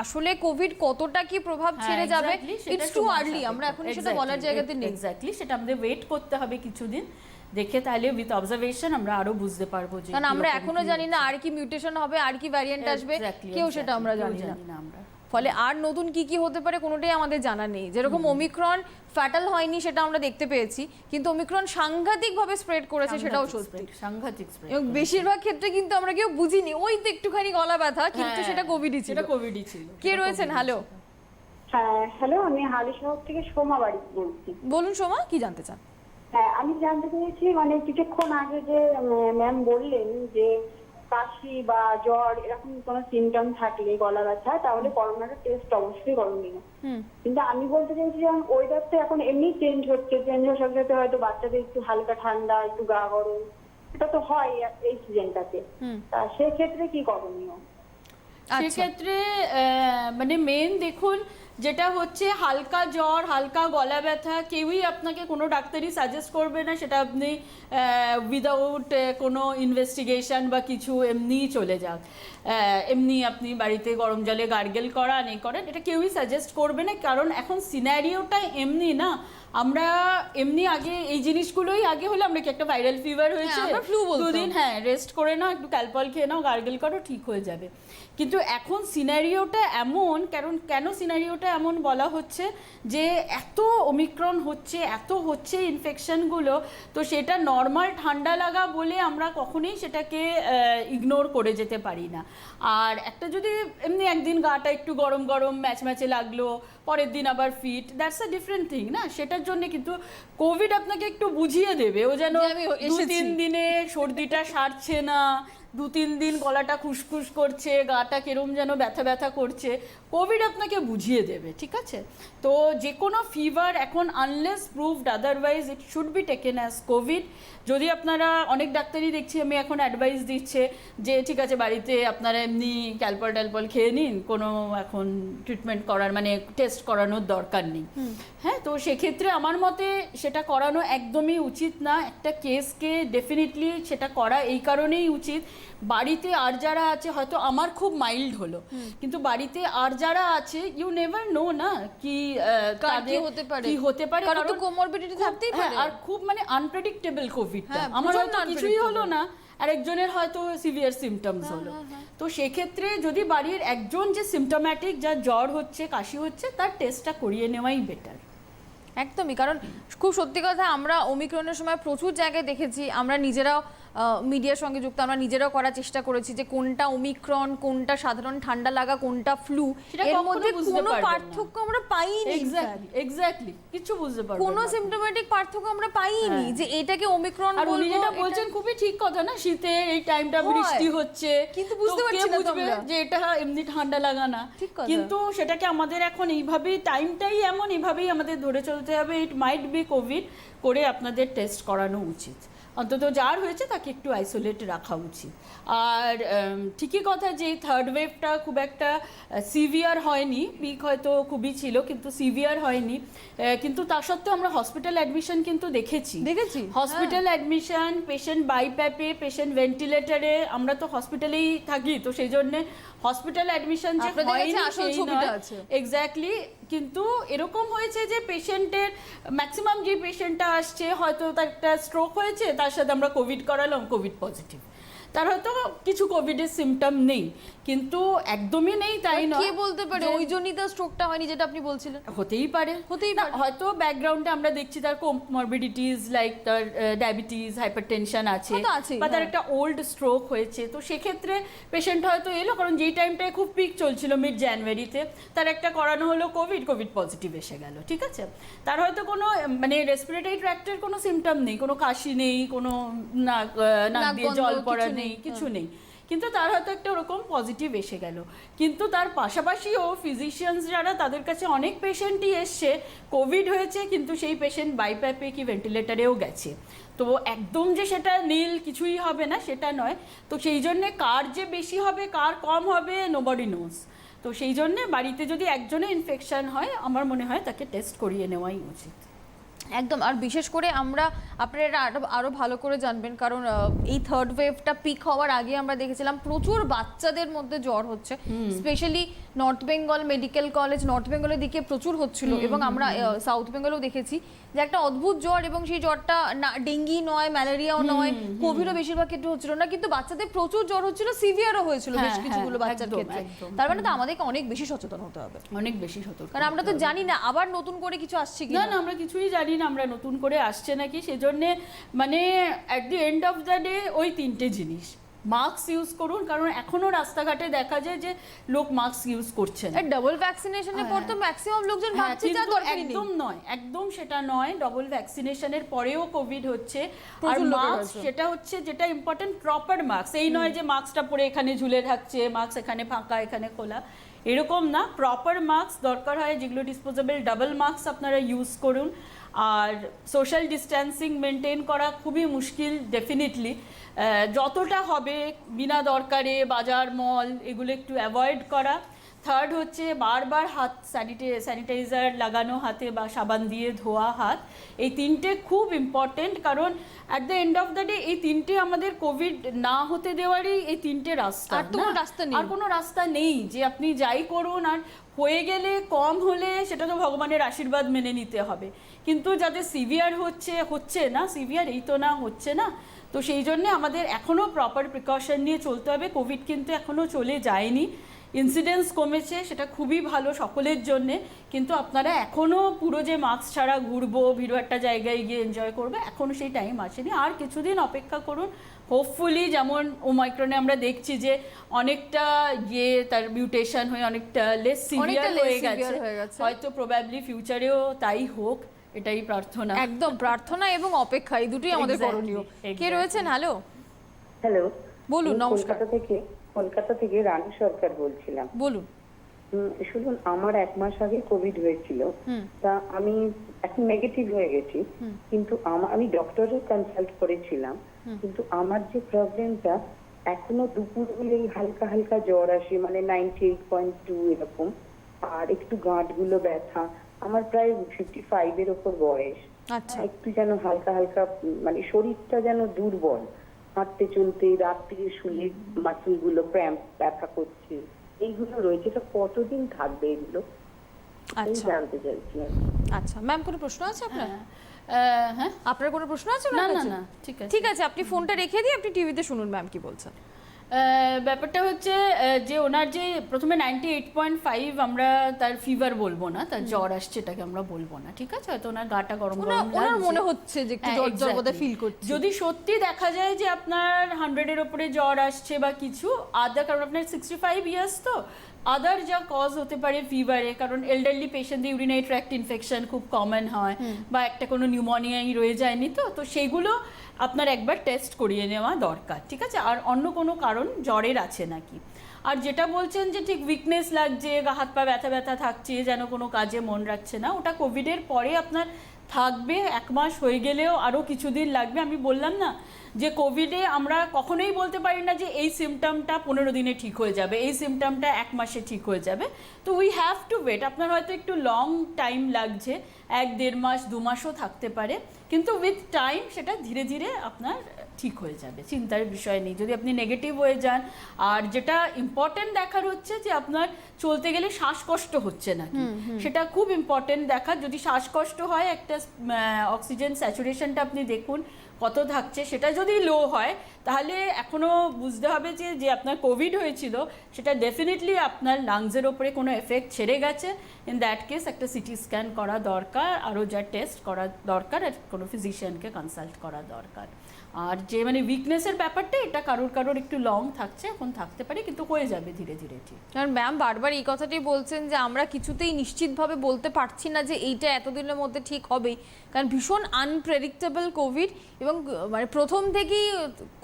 আসলে কোভিড কতটা কি প্রভাব ছেড়ে যাবে, ইটস টু আর্লি, আমরা এখন সেটা বলার জায়গাতে নেই। এক্স্যাক্টলি, সেটা আমাদের ওয়েট করতে হবে কিছুদিন, দেখে তাহলে উইথ অবজারভেশন আমরা আরো বুঝতে পারবো যে, কারণ আমরা এখনো জানি না আর কি মিউটেশন হবে, আর কি ভ্যারিয়েন্ট আসবে, কেউ সেটা আমরা জানি না আমরা। ফলে আর নতুন কি কি হতে পারে কোনোটাই আমাদের জানা নেই। যেরকম ওমিক্রন ফ্যাটাল হয়নি সেটা আমরা দেখতে পেয়েছি, কিন্তু ওমিক্রন সাংঘাতিকভাবে স্প্রেড করেছে, সেটাও সত্যি, সাংঘাতিক স্প্রেড। এবং বেশিরভাগ ক্ষেত্রে কিন্তু আমরা কেউ বুঝিনি, ওই তো একটুখানি গলা ব্যথা, কিন্তু সেটা কোভিডই ছিল। কে রয়েছেন? হ্যালো। হ্যাঁ হ্যালো, আমি হালিশহর থেকে সোমা বাড়ি বলছি। বলুন সোমা, কি জানতে চান? হ্যাঁ, আমি জানতে পেরেছি মানে কিছুক্ষণ আগে যে ম্যাম বললেন যে কাশি বা জ্বর এরকম কোনো সিমটম থাকলে, গলা ব্যথা, তাহলে করোনার টেস্ট অবশ্যই করণীয়। কিন্তু আমি বলতে চাইছি যে ওয়েদার তো এখন এমনি চেঞ্জ হচ্ছে, চেঞ্জ হওয়ার সাথে সাথে হয়তো বাচ্চাদের একটু হালকা ঠান্ডা, একটু গা গরম, এটা তো হয় এই সিজনটাতে, তা সেক্ষেত্রে কি করণীয়? সেক্ষেত্রে মানে মেন দেখুন, যেটা হচ্ছে হালকা জ্বর, হালকা গলা ব্যথা, কেউই আপনাকে কোনো ডাক্তারই সাজেস্ট করবে না সেটা আপনি উইদাউট কোনো ইনভেস্টিগেশন বা কিছু এমনি চলে যাক, এমনি আপনি বাড়িতে গরম জলে গার্গেল করান, এই করেন, এটা কেউই সাজেস্ট করবে না। কারণ এখন সিনারিওটা এমনি না, আমরা এমনি আগে এই জিনিসগুলোই আগে হলে আমরা কি একটা ভাইরাল ফিভার হয়েছে, দুদিন রেস্ট করে নাও, একটু ক্যালপল খেয়ে নাও, গার্গেল করো, ঠিক হয়ে যাবে। কিন্তু এখন সিনারিওটা এমন, কেন সিনারিওটা এমন বলা হচ্ছে যে এত ওমিক্রন হচ্ছে, এত হচ্ছে ইনফেকশনগুলো, তো সেটা নর্মাল ঠান্ডা লাগা বলে আমরা কখনোই সেটাকে ইগনোর করে যেতে পারি না। আর একটা যদি এমনি একদিন গাটা একটু গরম গরম ম্যাচে লাগলো, পরের দিন আবার fit, that's a different thing না। সেটার জন্য কিন্তু কোভিড আপনাকে একটু বুঝিয়ে দেবে, ও যেন 2-3 দিনে সর্দিটা সারছে না, 2-3 দিন গলাটা খুসখুস করছে, গাটা কিরম যেন ব্যথা ব্যথা করছে, কোভিড আপনাকে বুঝিয়ে দেবে, ঠিক আছে? তো যে কোনো ফিভার এখন unless proved otherwise it should be taken as Covid. যদি আপনারা অনেক ডাক্তারই দেখছি আমি এখন অ্যাডভাইস দিচ্ছে যে ঠিক আছে বাড়িতে আপনারা এমনি ক্যালপল খেয়ে নিন, কোনো এখন ট্রিটমেন্ট করার মানে টেস্ট করানোর দরকার নেই। হ্যাঁ, তো সেক্ষেত্রে আমার মতে সেটা করানো একদমই উচিত না। একটা কেসকে ডেফিনেটলি সেটা করা এই কারণেই উচিত, বাড়িতে আর যারা আছে, হয়তো আমার খুব মাইল্ড হলো, কিন্তু বাড়িতে আর যারা আছে ইউ নেভার নো না কি হতে পারে, কারণ তো কোমরবিডিটি থাকতেই পারে, আর খুব মানে আনপ্রেডিক্টেবল কোভিডটা, আমার হয়তো কিছুই হলো না, আরেকজনের হয়তো সিভিয়ার সিমটমস হলো। তো সেক্ষেত্রে যদি বাড়ির একজন যে সিমটোম্যাটিক, যার জ্বর হচ্ছে, কাশি হচ্ছে, তার টেস্টটা করিয়ে নেওয়াই বেটার। একদমই, কারণ খুব সত্যি কথা, আমরা ওমিক্রনের সময় প্রচুর জায়গায় দেখেছি, আমরা নিজেরাও মিডিয়ার সঙ্গে যুক্ত, আমরা নিজেরাও করার চেষ্টা করেছি যে কোনটা ওমিক্রন, কোনটা সাধারণ ঠান্ডা লাগা, কোনটা ফ্লু, এর মধ্যে কোনো পার্থক্য আমরা পাইনি। এক্স্যাক্টলি, কিছু বুঝতে পারবো না, কোনো সিমটোম্যাটিক পার্থক্য আমরা পাইনি যে এটাকে ওমিক্রন বলবো। আর উনি যেটা বলছেন খুবই ঠিক কথা না, শীতে এই টাইমটা বৃষ্টি হচ্ছে, কিন্তু বুঝতে পারছি না যে এটা এমনি ঠান্ডা লাগা না, কিন্তু সেটাকে আমাদের এখন এইভাবেই টাইমটাই এমন, এইভাবেই আমাদের ধরে চলতে হবে। ইট মাইট বি কোভিড করে আপনাদের টেস্ট করানো উচিত। অন্তত যার হয়েছে তাকে একটু আইসোলেট রাখা উচিত। আর ঠিকই কথা যে থার্ড ওয়েভটা খুব একটা সিভিয়ার হয়নি, পিক হয়তো খুবই ছিল কিন্তু সিভিয়ার হয়নি, কিন্তু তা সত্ত্বেও আমরা হসপিটাল অ্যাডমিশন কিন্তু দেখেছি। হসপিটাল অ্যাডমিশন, পেশেন্ট বাইপ্যাপে, পেশেন্ট ভেন্টিলেটরে, আমরা তো হসপিটালেই থাকি, তো সেই জন্য হসপিটাল অ্যাডমিশন যে হয়নি সেই নয়, এক্স্যাক্টলি। কিন্তু এরকম হয়েছে যে পেশেন্টের ম্যাক্সিমাম যে পেশেন্টটা আসছে হয়তো তার একটা স্ট্রোক হয়েছে, তার সাথে আমরা কোভিড করালাম, কোভিড পজিটিভ, তার হয়তো কিছু কোভিডের সিমটম নেই, কিন্তু একদমই নেই তাই নয়। কে বলতে পারে ওই জন্যই তার স্ট্রোকটা হয়নি যেটা আপনি বলছিলেন? হতেই পারে, হয়তো ব্যাকগ্রাউন্ডে আমরা দেখছি তার কোমরবিডিটিস লাইক তার ডায়াবেটিস, হাইপারটেনশন আছে, বা তার একটা ওল্ড স্ট্রোক হয়েছে, তো সেক্ষেত্রে পেশেন্ট হয়তো এলো, কারণ যেই টাইমটায় খুব পিক চলছিল মিড জানুয়ারিতে, তার একটা করানো হলো কোভিড পজিটিভ এসে গেল, ঠিক আছে। তার হয়তো কোনো মানে রেসপিরেটরি ট্র্যাক্টের কোনো সিমটম নেই, কোনো কাশি নেই, কোনো নাক দিয়ে জল পড়া নেই, কিছু নেই, কিন্তু তার হয়তো একটা ওরকম পজিটিভ এসে গেল। কিন্তু তার পাশাপাশিও ফিজিশিয়ানস যারা, তাদের কাছে অনেক পেশেন্টই এসছে কোভিড হয়েছে কিন্তু সেই পেশেন্ট বাইপ্যাপে কি ভেন্টিলেটারেও গেছে, তো একদম যে সেটা নীল কিছুই হবে না সেটা নয়। তো সেই জন্যে কার যে বেশি হবে কার কম হবে নোবডি নোজ। তো সেই জন্যে বাড়িতে যদি একজনের ইনফেকশন হয় আমার মনে হয় তাকে টেস্ট করিয়ে নেওয়াই উচিত। একদম। আর বিশেষ করে আপনারা এটা আরো ভালো করে জানবেন, কারণ এই থার্ড ওয়েভটা পিক হওয়ার আগে আমরা দেখেছিলাম প্রচুর বাচ্চাদের মধ্যে জ্বর হচ্ছে, specially north Bengal medical college, north বেঙ্গলের দিকে প্রচুর হচ্ছিল, এবং আমরা সাউথ বেঙ্গলেও দেখেছি যে একটা অদ্ভুত জ্বর, এবং সেই জ্বরটা না ডেঙ্গি নয়, ম্যালেরিয়াও নয়, কোভিডও বেশিরভাগ ক্ষেত্রে হচ্ছিল না, কিন্তু বাচ্চাদের প্রচুর জ্বর হচ্ছিল, সিভিয়ারও হয়েছিল বেশ কিছুগুলো বাচ্চার ক্ষেত্রে। তার মানে তো আমাদেরকে অনেক বেশি সচেতন হতে হবে, অনেক বেশি সতর্ক, কারণ আমরা তো জানি না আবার নতুন করে কিছু আসছে কি না, আমরা কিছুই জানি না আমরা নতুন করে আসছে নাকি। সেজন্য মানে at the end of the day ওই তিনটে জিনিস, মাস্ক ইউজ করুন, কারণ এখনো রাস্তাঘাটে দেখা যায় যে লোক মাস্ক ইউজ করছেন। ডাবল ভ্যাকসিনেশনের পর তো ম্যাক্সিমাম লোকজন ভাবছে যে দরকার নেই, একদম নয়, একদম সেটা নয়। ডাবল ভ্যাকসিনেশনের পরেও কোভিড হচ্ছে, আর মাস্ক সেটা হচ্ছে যেটা ইম্পর্টেন্ট, প্রপার মাস্ক। এই নয় যে মাস্কটা পরে এখানে ঝুলে থাকছে, মাস্ক এখানে ফাঁকা এখানে খোলা, এরকম না। প্রপার মাস্ক দরকার হয়, যেগুলো ডিসপোজেবল ডাবল মাস্ক আপনারা ইউজ করুন। আর সোশ্যাল ডিস্ট্যান্সিং মেনটেন করা খুবই মুশকিল ডেফিনেটলি, যতটা হবে বিনা দরকারে বাজার মল এগুলো একটু অ্যাভয়েড করা। থার্ড হচ্ছে বারবার হাত স্যানিটাইজার লাগানো হাতে বা সাবান দিয়ে ধোয়া হাত, এই তিনটে খুব ইম্পর্টেন্ট, কারণ at the end of the day এই তিনটে আমাদের কোভিড না হতে দেওয়ারই এই তিনটে রাস্তা, আর কোনো রাস্তা নেই যে আপনি যাই করুন, আর হয়ে গেলে কম হলে সেটা তো ভগবানের আশীর্বাদ মেনে নিতে হবে, কিন্তু যাদের সিভিয়ার হচ্ছে না, সিভিয়ার এই তো না হচ্ছে না, তো সেই জন্যে আমাদের এখনও প্রপার প্রিকশন নিয়ে চলতে হবে। কোভিড কিন্তু এখনও চলে যায়নি, ইনসিডেন্স কমেছে, সেটা খুবই ভালো সকলের জন্যে, কিন্তু আপনারা এখনও পুরো যে মাস্ক ছাড়া ঘুরবো, ভিড় একটা জায়গায় গিয়ে এনজয় করবে, এখনও সেই টাইম আসেনি, আর কিছুদিন অপেক্ষা করুন। হোপফুলি যেমন ওমাইক্রনে আমরা দেখছি যে অনেকটা তার মিউটেশন হয়ে অনেকটা লেস সিভিয়ার হয়ে গেছে, হয়তো প্রবাবলি ফিউচারেও তাই হোক, এটাই প্রার্থনা। একদম প্রার্থনা এবং অপেক্ষা, এই দুটোই আমাদের করণীয়। কে রয়েছেন? হ্যালো বলুন। নমস্কার। কলকাতা থেকে রানী সরকার বলছিলাম। বলুন। শুনুন, আমার 1 মাস আগে কোভিড হয়েছিল, তা আমি এখন নেগেটিভ হয়ে গেছি, কিন্তু আমি ডক্টরের কনসাল্ট করেছিলাম, কিন্তু আমার যে প্রবলেমটা এখনো দুপুর হলেই হালকা হালকা জ্বর আসে, মানে 98.2 এরকম, আর একটু গাঁটগুলো ব্যথা, আমার প্রায় 55 এর ওপর বয়স, একটু যেন হালকা হালকা মানে শরীরটা যেন দুর্বল, হাঁটতে চলতে রাত্রে শুলে মাসল গুলো ক্র্যাম্প ব্যথা করছে, এইগুলো রয়েছে। এটা কতদিন থাকবে এগুলো জানতে চাইছি। আচ্ছা ম্যাম, কোনো প্রশ্ন আছে আপনার? হ্যাঁ, আপনার কোনো প্রশ্ন আছে? না, ঠিক আছে, আপনি ফোনটা রেখে দিয়ে আপনি টিভিতে শুনুন ম্যাম কি বলছেন। ব্যাপারটা হচ্ছে যে ওনার যে প্রথমে 98.5 আমরা তার ফিভার বলবো না, তার জ্বর আসছে এটাকে আমরা বলবো না, ঠিক আছে, হয়তো ওনার গাটা গরম ওনার মনে হচ্ছে যে একটু জ্বর বোধহয় ফিল করছে। যদি সত্যি দেখা যায় যে আপনার 100 এর উপরে জ্বর আসছে বা কিছু আদার, কারণ আপনার 65 ইয়ার্স, তো আদার যা কজ হতে পারে ফিভারে, কারণ এল্ডারলি পেশেন্টদের ইউরিনারি ট্র্যাক্ট ইনফেকশন খুব কমন হয়, বা একটা কোনো নিউমোনিয়াই রয়ে যায়নি, তো সেইগুলো আপনার একবার টেস্ট করিয়ে নেওয়া দরকার, ঠিক আছে, আর অন্য কোনো কারণ জ্বরের আছে নাকি। আর যেটা বলছেন যে ঠিক উইকনেস লাগছে, হাত পা ব্যথা ব্যথা থাকছে, যেন কোনো কাজে মন রাখছে না, ওটা কোভিডের পরে আপনার থাকবে। 1 মাস হয়ে গেলেও আরও কিছুদিন লাগবে। আমি বললাম না যে কোভিডে আমরা কখনোই বলতে পারি না যে এই সিমটমটা 15 দিনে ঠিক হয়ে যাবে, এই সিমটমটা 1 মাসে ঠিক হয়ে যাবে। তো উই হ্যাভ টু ওয়েট। আপনার হয়তো একটু লং টাইম লাগছে, 1-1.5 মাস 2 মাসও থাকতে পারে, কিন্তু উইথ টাইম সেটা ধীরে ধীরে আপনার ঠিক হয়ে যাবে, চিন্তার বিষয় নেই। যদি আপনি নেগেটিভ হয়ে যান, আর যেটা ইম্পর্টেন্ট দেখার হচ্ছে যে আপনার চলতে গেলে শ্বাসকষ্ট হচ্ছে নাকি, সেটা খুব ইম্পর্টেন্ট দেখার। যদি শ্বাসকষ্ট হয়, একটা অক্সিজেন স্যাচুরেশনটা আপনি দেখুন কত থাকছে, সেটা যদি লো হয় তাহলে এখনও বুঝতে হবে যে আপনার কোভিড হয়েছিল সেটা ডেফিনেটলি আপনার লাংসের ওপরে কোনো এফেক্ট ছেড়ে গেছে। ইন দ্যাট কেস একটা সিটি স্ক্যান করা দরকার, আরও যা টেস্ট করা দরকার, আর কোনো ফিজিশিয়ানকে কনসাল্ট করা দরকার। আর যে মানে উইকনেসের ব্যাপারটা, এটা কারোর একটু লং থাকছে, এখন থাকতে পারে, কিন্তু হয়ে যাবে ধীরে ধীরে ঠিক। কারণ ম্যাম বারবার এই কথাটাই বলছেন যে আমরা কিছুতেই নিশ্চিতভাবে বলতে পারছি না যে এইটা এতদিনের মধ্যে ঠিক হবেই, কারণ ভীষণ আনপ্রেডিক্টেবল কোভিড, এবং মানে প্রথম থেকেই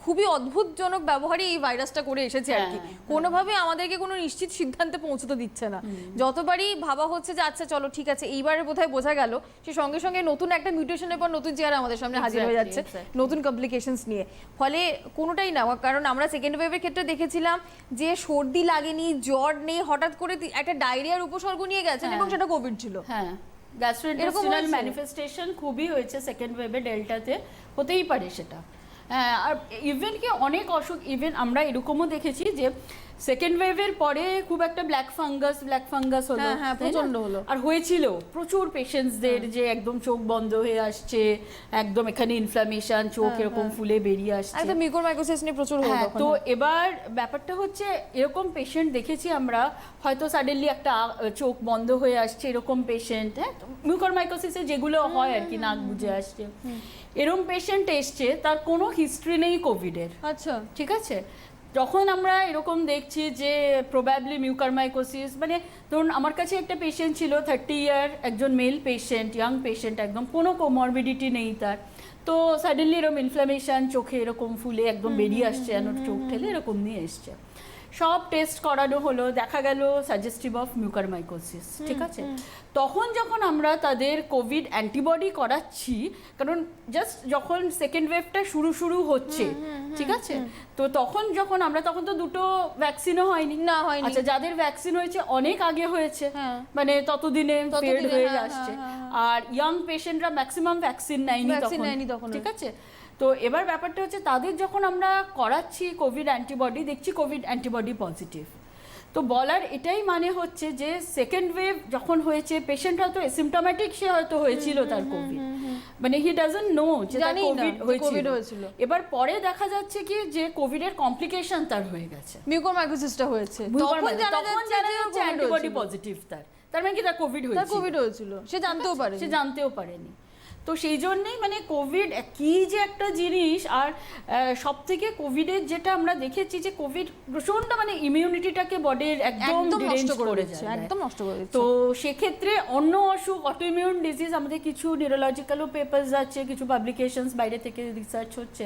খুবই অদ্ভুতজনক ব্যবহারই এই ভাইরাসটা করে এসেছে আর কি। কোনোভাবে আমাদেরকে কোনো নিশ্চিত সিদ্ধান্তে পৌঁছতে দিচ্ছে না। যতবারই ভাবা হচ্ছে যে আচ্ছা চলো ঠিক আছে এইবারে বোধহয় বোঝা গেল, সে সঙ্গে সঙ্গে নতুন একটা মিউটেশনের পর নতুন চেহারা আমাদের সামনে হাজির হয়ে যাচ্ছে, নতুন কমপ্লিকেশনস নিয়ে। ফলে কোনোটাই না, কারণ আমরা সেকেন্ড ওয়েভের ক্ষেত্রে দেখেছিলাম যে সর্দি লাগেনি, জ্বর নেই, হঠাৎ করে একটা ডায়রিয়ার উপসর্গ নিয়ে গেছেন এবং সেটা কোভিড ছিল। হ্যাঁ, গ্যাস্ট্রোইন্টেস্টাইনাল ম্যানিফেস্টেশন খুবই হয়েছে সেকেন্ড ওয়েভে, ডেল্টাতে হতেই পারে সেটা। হ্যাঁ, আর ইভেন কি অনেক অসুখ, ইভেন আমরা এরকমও দেখেছি যে সেকেন্ড ওয়েভের পরে খুব একটা ব্ল্যাক ফাঙ্গাস হলো, হ্যাঁ প্রচন্ড হলো, আর হয়েছিল প্রচুর পেশেন্টসদের যে একদম চোখ বন্ধ হয়ে আসছে, একদম এখানে ইনফ্লামেশন, চোখ এরকম ফুলে বেরিয়ে আসছে, একদম মিউকোরমাইকোসিস নিয়ে প্রচুর হলো। তো এবার ব্যাপারটা হচ্ছে এরকম পেশেন্ট দেখেছি আমরা, হয়তো সাডেনলি একটা চোখ বন্ধ হয়ে আসছে, এরকম পেশেন্ট, হ্যাঁ মিউকোরমাইকোসিসে যেগুলো হয় আর কি, নাক বুজে আসছে, এরকম পেশেন্ট এসছে, তার কোনো হিস্ট্রি নেই কোভিডের। আচ্ছা, ঠিক আছে, যখন আমরা এরকম দেখছি যে প্রবাবলি মিউকরমাইকোসিস, মানে ধরুন আমার কাছে একটা পেশেন্ট ছিল 30 ইয়ার, একজন মেল পেশেন্ট, ইয়াং পেশেন্ট, একদম কোনো কোমরবিডিটি নেই তার, তো সাডেনলি এরকম ইনফ্লামেশন, চোখে এরকম ফুলে একদম বেরিয়ে আসছে, যেন চোখ ঠেলে এরকম নিয়ে এসছে। সব টেস্ট করানো হলো, দেখা গেল সাজেস্টিভ অফ মিউকরমাইকোসিস। ঠিক আছে, তখন যখন আমরা তাদের কোভিড অ্যান্টিবডি করাচ্ছি, কারণ জাস্ট যখন সেকেন্ড ওয়েভটা শুরু হচ্ছে, ঠিক আছে, তো তখন যখন আমরা, তখন তো দুটো ভ্যাকসিনও হয়নি, আচ্ছা যাদের ভ্যাকসিন হয়েছে অনেক আগে হয়েছে, মানে ততদিনে ফেড হয়ে আসছে, আর ইয়াং পেশেন্টরা ম্যাক্সিমাম ভ্যাকসিন নেয়নি তখন, ঠিক আছে। তো এবার ব্যাপারটা হচ্ছে তাদের যখন আমরা করাচ্ছি কোভিড অ্যান্টিবডি, দেখছি কোভিড অ্যান্টিবডি পজিটিভ, তো বলার এটাই মানে হচ্ছে যে সেকেন্ড ওয়েভ যখন হয়েছে, পেশেন্ট হয়তো অ্যাসিম্পটোম্যাটিক, সে হয়তো হয়েছিল তার কোভিড, মানে হি ডাজন্ট নো যে তার কোভিড হয়েছিল। এবার পরে দেখা যাচ্ছে কি যে কোভিডের কমপ্লিকেশন তার হয়ে গেছে, মিউকোরমাইকোসিসটা হয়েছে, তখন জানা যাচ্ছে অ্যান্টিবডি পজিটিভ, তার মানে কি তার কোভিড হয়েছিল, সে জানতেও পারেনি। তো সেই জন্যই মানে কোভিড কি যে একটা জিনিস, আর সব থেকে কোভিডের যেটা আমরা দেখেছি যে কোভিড প্রচন্ড মানে ইমিউনিটিটাকে বডির একদম নষ্ট করে দিচ্ছে। তো সেক্ষেত্রে অন্য অসুখ, অটোইমিউন ডিজিজ, আমাদের কিছু নিউরোলজিক্যালও পেপারস আছে, কিছু পাবলিকেশনস বাইরে থেকে রিসার্চ হচ্ছে,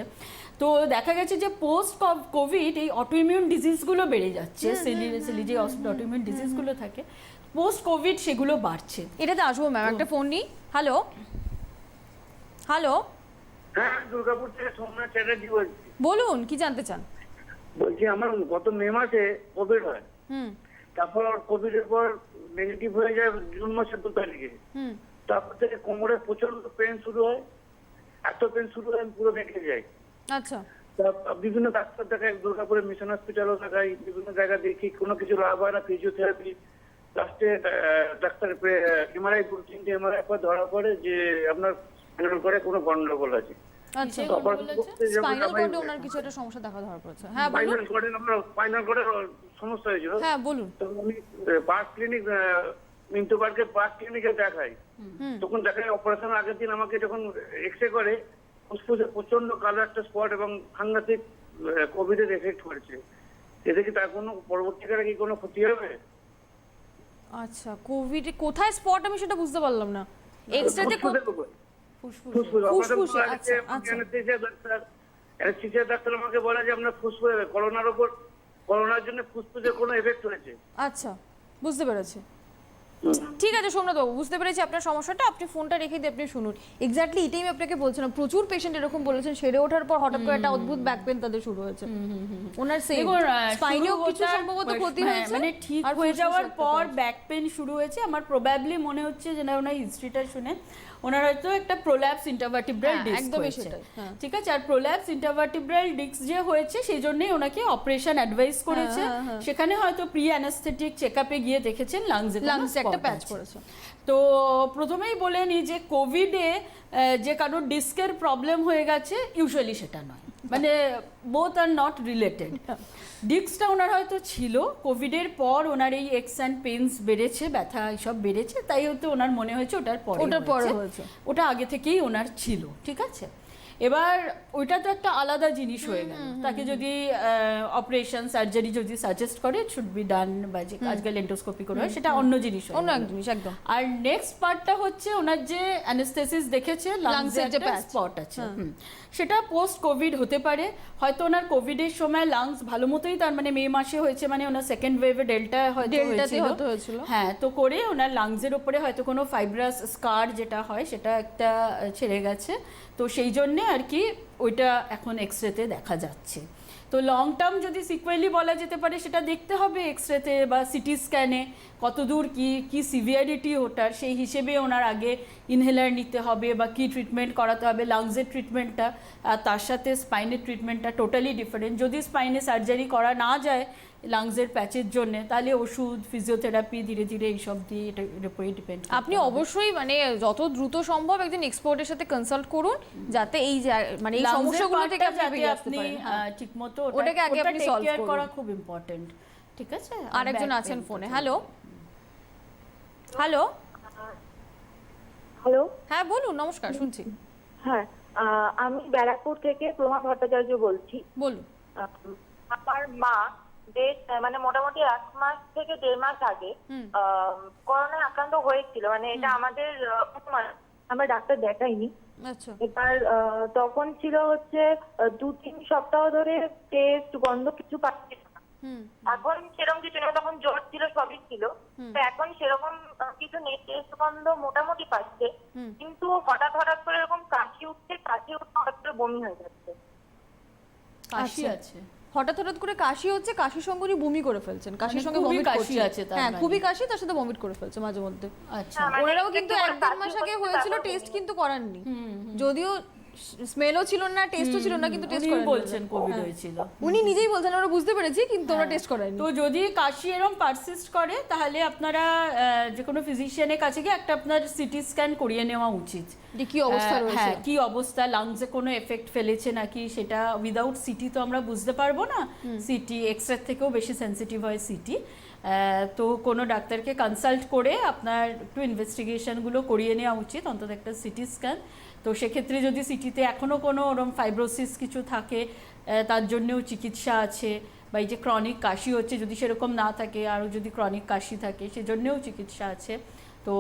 তো দেখা গেছে যে পোস্ট কোভিড এই অটোইমিউন ডিজিজগুলো বেড়ে যাচ্ছে, সেলি যে অটোইমিউন ডিজিজগুলো থাকে পোস্ট কোভিড সেগুলো বাড়ছে। এটাতে আসবো ম্যাম, একটা ফোন নিই। হ্যালো, হ্যাঁ, দুর্গাপুর থেকে সোমনাথ চ্যাটার্জি বলছি। বলুন কি জানতে চান? বলছি আমার গত মে মাসে কোভিড হয়, তারপর কোভিড এর পর নেগেটিভ হয়ে যায় জুন মাসের 2 তারিখে, তারপর থেকে কোমরে প্রচন্ড পেন শুরু হয়, এত পেন শুরু হয় আমি পুরো বেঁকে যাই। আচ্ছা, বিভিন্ন ডাক্তার দেখাই, দুর্গাপুরে মিশন হসপিটালও দেখাই, বিভিন্ন জায়গা দেখি, কোনো কিছু লাভ হয় না, ফিজিওথেরাপি, লাস্টে ডাক্তার এমআরআই 2-3টে এমআরআই পর ধরা পড়ে যে আপনার করে কোনো গন্ডগোল আছে। আচ্ছা, স্পাইনাল কর্ডে ওনার কিছু একটা সমস্যা ধরা পড়েছে। হ্যাঁ বলুন। স্পাইনাল কর্ডের সমস্যা হয়েছিল। হ্যাঁ বলুন। তো আমি পার্ক ক্লিনিক, মিন্টু পার্কের পার্ক ক্লিনিকে দেখাই, তখন দেখাই অপারেশনের আগের দিন আমাকে যখন এক্সরে করে ফুসফুসে প্রচন্ড কালো একটা স্পট এবং সাংঘাতিক কোভিডের এফেক্ট করেছে। এতে কি তার কোনো পরবর্তীকালে কি কোনো ক্ষতি হবে? আচ্ছা, কোভিড কোথায় স্পট আমি সেটা বুঝতে পারলাম না। এক্সরেতে ফুসফুস, ডাক্তার আমাকে বলে যে আপনার ফুসফুস করোনার উপর করোনার জন্য ফুসফুসের কোনো এফেক্ট হয়েছে। আচ্ছা, বুঝতে পেরেছি। ঠিক আছে সোমনাথ বাবু, বুঝতে পেরেছি আপনার সমস্যাটা। আপনি ফোনটা রেখে দিয়ে আপনি শুনুন। এক্স্যাক্টলি এটাই আমি আপনাকে বলছিলাম, প্রচুর পেশেন্ট এরকম বলেছেন সেরে ওঠার পর হঠাৎ করে একটা অদ্ভুত ব্যাক পেন তাদের শুরু হয়েছে। ওনার স্পাইনেও কিছু সম্ভবত ক্ষতি হয়েছে, মানে ঠিক আর হয়ে যাওয়ার ফুসফুসে পর একটা ব্যাক পেন শুরু হয়েছে। আমার প্রবাবলি মনে হচ্ছে যে না, ওনার হিস্ট্রিটা শুনে ওনার হয়তো একটা প্রোল্যাপস ইন্টারভার্টিব্রাল ডিস্ক একদমই হয়েছে, সেটাই, হ্যাঁ। ঠিক আছে। আর প্রোল্যাপস ইন্টারভার্টিব্রাল ডিস্ক যে হয়েছে সেই জন্যই ওনাকে অপারেশন অ্যাডভাইস করেছে। সেখানে হয়তো প্রি অ্যানাস্থেটিক চেকআপে গিয়ে দেখেছেন লাংসে লাংসে একটা প্যাচ পড়েছে। তো প্রথমেই বলে নিই যে কোভিডে যে কারোর ডিস্কের প্রবলেম হয়ে গেছে ইউজুয়ালি সেটা নয়, মানে বোথ আর নট রিলেটেড। ডিস্কটা ওনার হয়তো ছিল, কোভিডের পর ওনার এই এক্স অ্যান্ড পেইনস বেড়েছে, ব্যথা এইসব বেড়েছে, তাই হয়তো ওনার মনে হয়েছে ওটার পরে হয়েছে। ওটা আগে থেকেই ওনার ছিল, ঠিক আছে। এবার ওইটা তো একটা আলাদা জিনিস হয়ে গেল। তাকে যদি অপারেশন সার্জারি যদি সাজেস্ট করে ইট শুড বি ডান, বা যে আজকাল এন্ডোস্কোপি করে হয় সেটা অন্য জিনিস, অন্য এক জিনিস একদম। আর নেক্সট পার্টটা হচ্ছে ওনার যে অ্যানেস্থেসিস দেখেছে লাংসের যে স্পট আছে, সেটা পোস্ট কোভিড হতে পারে। হয়তো ওনার কোভিডের সময় লাংস ভালো মতোই, তার মানে মে মাসে হয়েছে, মানে ওনার সেকেন্ড ওয়েভে ডেল্টা হয়েছিল, হ্যাঁ, তো করে ওনার লাংসের উপরে হয়তো কোনো ফাইব্রাস স্কার যেটা হয় সেটা একটা ছেড়ে গেছে। তো সেই জন্যে আর কি ওইটা এখন এক্সরেতে দেখা যাচ্ছে। তো লং টার্ম যদি সিকুয়েলি বলা যেতে পারে সেটা দেখতে হবে এক্সরেতে বা সিটি স্ক্যানে কতদূর কি সিভিয়ারিটি ওটার, সেই হিসেবে ওনার আগে ইনহেলার নিতে হবে বা কি ট্রিটমেন্ট করাতে হবে। লাংসের ট্রিটমেন্টটা আর তার সাথে স্পাইনের ট্রিটমেন্টটা টোটালি ডিফারেন্ট। যদি স্পাইনে সার্জারি করা না যায় লাংসের প্যাচের জন্য, তাহলে ওষুধ, ফিজিওথেরাপি ধীরে ধীরে এইসব দিয়ে এটার উপরে ডিপেন্ড। আপনি অবশ্যই মানে যত দ্রুত সম্ভব একজন এক্সপার্টের সাথে কনসাল্ট করুন, যাতে এই মানে এই সমস্যাগুলো থেকে আপনি ঠিকমতো ওটাকে আগে আপনি সলভ করা খুব ইম্পর্টেন্ট, ঠিক আছে। আরেকজন আছেন ফোনে। হ্যালো হ্যালো হ্যালো, হ্যাঁ বলুন, নমস্কার, শুনছি। হ্যাঁ, আমি ব্যারাকপুর থেকে প্রমা ভট্টাচার্য বলছি। বলুন। আমার মা মানে মোটামুটি 1 মাস থেকে 1.5 মাস আগে করোনায় আক্রান্ত হয়েছিল, মানে এটা আমাদের অনুমান, আমরা ডাক্তার দেখাইনি। আচ্ছা। এবার তখন ছিল হচ্ছে 2-3 সপ্তাহ ধরে টেস্ট বন্ধ, কিছু পাচ্ছি না। এখন সেরকম কিছু নেই, তখন জ্বর ছিল, সবই ছিল। তো এখন সেরকম কিছু নেই, টেস্ট বন্ধ মোটামুটি পাচ্ছে, কিন্তু হঠাৎ হঠাৎ করে এরকম কাশি উঠছে, হঠাৎ করে বমি হয়ে যাচ্ছে। কাশি আছে, হঠাৎ হঠাৎ করে কাশি হচ্ছে, কাশির সঙ্গে উনি বমি করে ফেলছেন, কাশির সঙ্গে বমিট কাশি আছে, হ্যাঁ খুবই কাশি, তার সাথে বমিট করে ফেলছে মাঝে মধ্যে। আচ্ছা, ওনারাও কিন্তু 1-1.5 মাস আগে হয়েছিল, টেস্ট কিন্তু করাননি, যদিও স্মেলও ছিল না, টেস্টও ছিল না, কিন্তু টেস্ট করেন বলছেন কোভিড হয়েছিল, উনি নিজেই বলছেন, আমরা বুঝতে পেরেছি, কিন্তু ওরা টেস্ট করায়নি। তো যদি কাশি এরকম পারসিস্ট করে তাহলে আপনারা যে কোনো ফিজিশিয়ানের কাছে গিয়ে একটা আপনার সিটি স্ক্যান করিয়ে নেওয়া উচিত, যে কি অবস্থা রয়েছে, হ্যাঁ কি অবস্থা, লাংসে কোনো এফেক্ট ফেলেছে নাকি। সেটা উইদাউট সিটি তো আমরা বুঝতে পারবো না, সিটি এক্সরে থেকেও বেশি সেন্সিটিভ হয় সিটি। তো কোনো ডাক্তারকে কনসাল্ট করে আপনার একটু ইনভেস্টিগেশনগুলো করিয়ে নেওয়া উচিত, অন্তত একটা সিটি স্ক্যান। তো সেক্ষেত্রে যদি সিটিতে এখনও কোনো ওরকম ফাইব্রোসিস কিছু থাকে তার জন্যেও চিকিৎসা আছে, বা এই যে ক্রনিক কাশি হচ্ছে যদি সেরকম না থাকে, আরও যদি ক্রনিক কাশি থাকে সেজন্যেও চিকিৎসা আছে। তো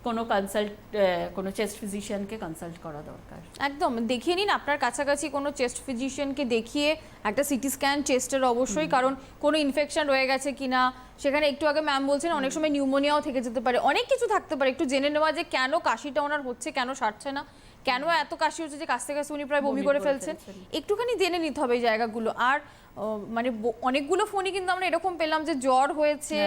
কোনো চেস্ট ফিজিশিয়ানকে কনসাল্ট করা দরকার। একদম দেখিয়ে নিন আপনার কাছাকাছি কোনো চেস্ট ফিজিশিয়ানকে দেখিয়ে একটা সিটি স্ক্যান চেস্টের অবশ্যই, কারণ কোনো ইনফেকশন রয়ে গেছে কিনা সেখানে। একটু আগে ম্যাম বলছেন অনেক সময় নিউমোনিয়াও থেকে যেতে পারে, অনেক কিছু থাকতে পারে। একটু জেনে নেওয়া যে কেন কাশিটা ওনার হচ্ছে, কেন সারছে না, কেন এত কাশি হচ্ছে যে কাশতে কাশতে উনি প্রায় বমি করে ফেলছেন, একটুখানি জেনে নিতে হবে এই জায়গাগুলো। আর মানে অনেকগুলো ফোনই কিন্তু আমরা এরকম পেলাম যে জ্বর হয়েছে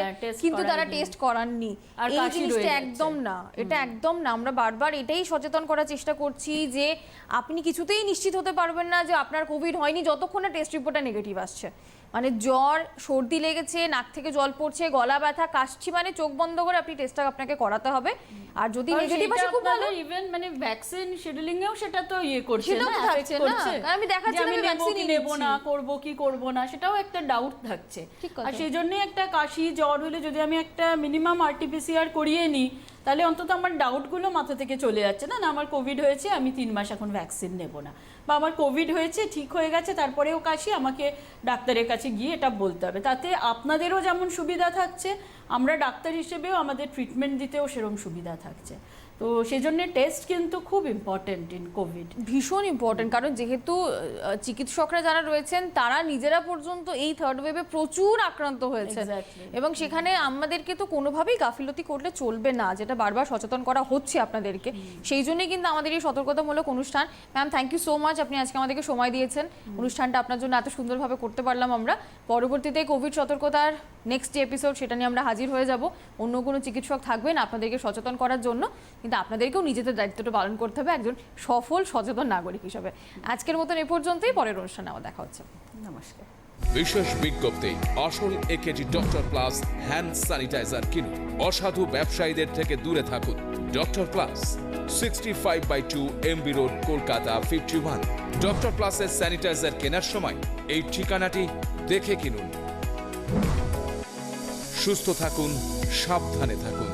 কিন্তু তারা টেস্ট করাননি, এই জিনিসটা একদম না, এটা একদম না। আমরা বারবার এটাই সচেতন করার চেষ্টা করছি যে আপনি কিছুতেই নিশ্চিত হতে পারবেন না যে আপনার কোভিড হয়নি যতক্ষণ না টেস্ট রিপোর্টটা নেগেটিভ আসছে। মানে জ্বর, সর্দি লেগেছে, নাক থেকে জল পড়ছে, গলা ব্যথা, কাশছি, মানে চোখ বন্ধ করে আপনি টেস্টটা আপনাকে করাতে হবে। আর যদি নেগেটিভ আসে খুব ভালো, ইভেন মানে ভ্যাকসিন শিডিউলিং এও সেটা তো করছে না, থাকছে না। আমি দেখাচ্ছি আমি ভ্যাকসিন নেব না, করব কি করব না, সেটাও একটা ডাউট থাকছে। আর সেই জন্য একটা কাশি জ্বর হলে যদি আমি একটা মিনিমাম আরটিপিসিআর করিয়ে নিই, তাহলে অন্তত আমার ডাউটগুলো মাথা থেকে চলে যাচ্ছে, না আমার কোভিড হয়েছে, আমি 3 মাস এখন ভ্যাকসিন নেব না, বা আমার কোভিড হয়েছে ঠিক হয়ে গেছে তারপরেও কাশি, আমাকে ডাক্তারের কাছে গিয়ে এটা বলতে হবে। তাতে আপনাদেরও যেমন সুবিধা থাকছে, আমরা ডাক্তার হিসেবেও আমাদের ট্রিটমেন্ট দিতেও সেরকম সুবিধা থাকছে। তো সেই জন্য টেস্ট কিন্তু খুব ইম্পর্টেন্ট ইন কোভিড, ভীষণ ইম্পর্টেন্ট, কারণ যেহেতু চিকিৎসকরা যারা রয়েছেন তারা নিজেরা পর্যন্ত এই থার্ড ওয়েভে প্রচুর আক্রান্ত হয়েছে Exactly. এবং সেখানে আমাদেরকে তো কোনোভাবেই গাফিলতি করলে চলবে না, যেটা বারবার সচেতন করা হচ্ছে আপনাদেরকে। সেই জন্যই কিন্তু আমাদের এই সতর্কতামূলক অনুষ্ঠান। Ma'am, thank you so much, আপনি আজকে আমাদেরকে সময় দিয়েছেন, অনুষ্ঠানটা আপনার জন্য এত সুন্দরভাবে করতে পারলাম আমরা। পরবর্তীতে কোভিড সতর্কতার নেক্সট যে এপিসোড সেটা নিয়ে আমরা হাজির হয়ে যাব, অন্য কোনো চিকিৎসক থাকবেন আপনাদেরকে সচেতন করার জন্য, কিন্তু আপনাদেরকেও নিজেদের দায়িত্বটা পালন করতে হবে একজন সফল সচেতন নাগরিক হিসেবে। আজকের মতন এ পর্যন্তই, পরের অনুষ্ঠানে আবার দেখা হচ্ছে। নমস্কার। বিশেষ বিজ্ঞপ্তি, আসল AKG doctor plus hand sanitiser কিনুন। অসাধু ব্যবসায়ীদের থেকে দূরে থাকুন। Doctor plus, 65/2 MB road, Kolkata 51। Doctor প্লাসের স্যানিটাইজার কেনার সময় এই ঠিকানাটি দেখে কিনুন। সুস্থ থাকুন, সাবধানে থাকুন।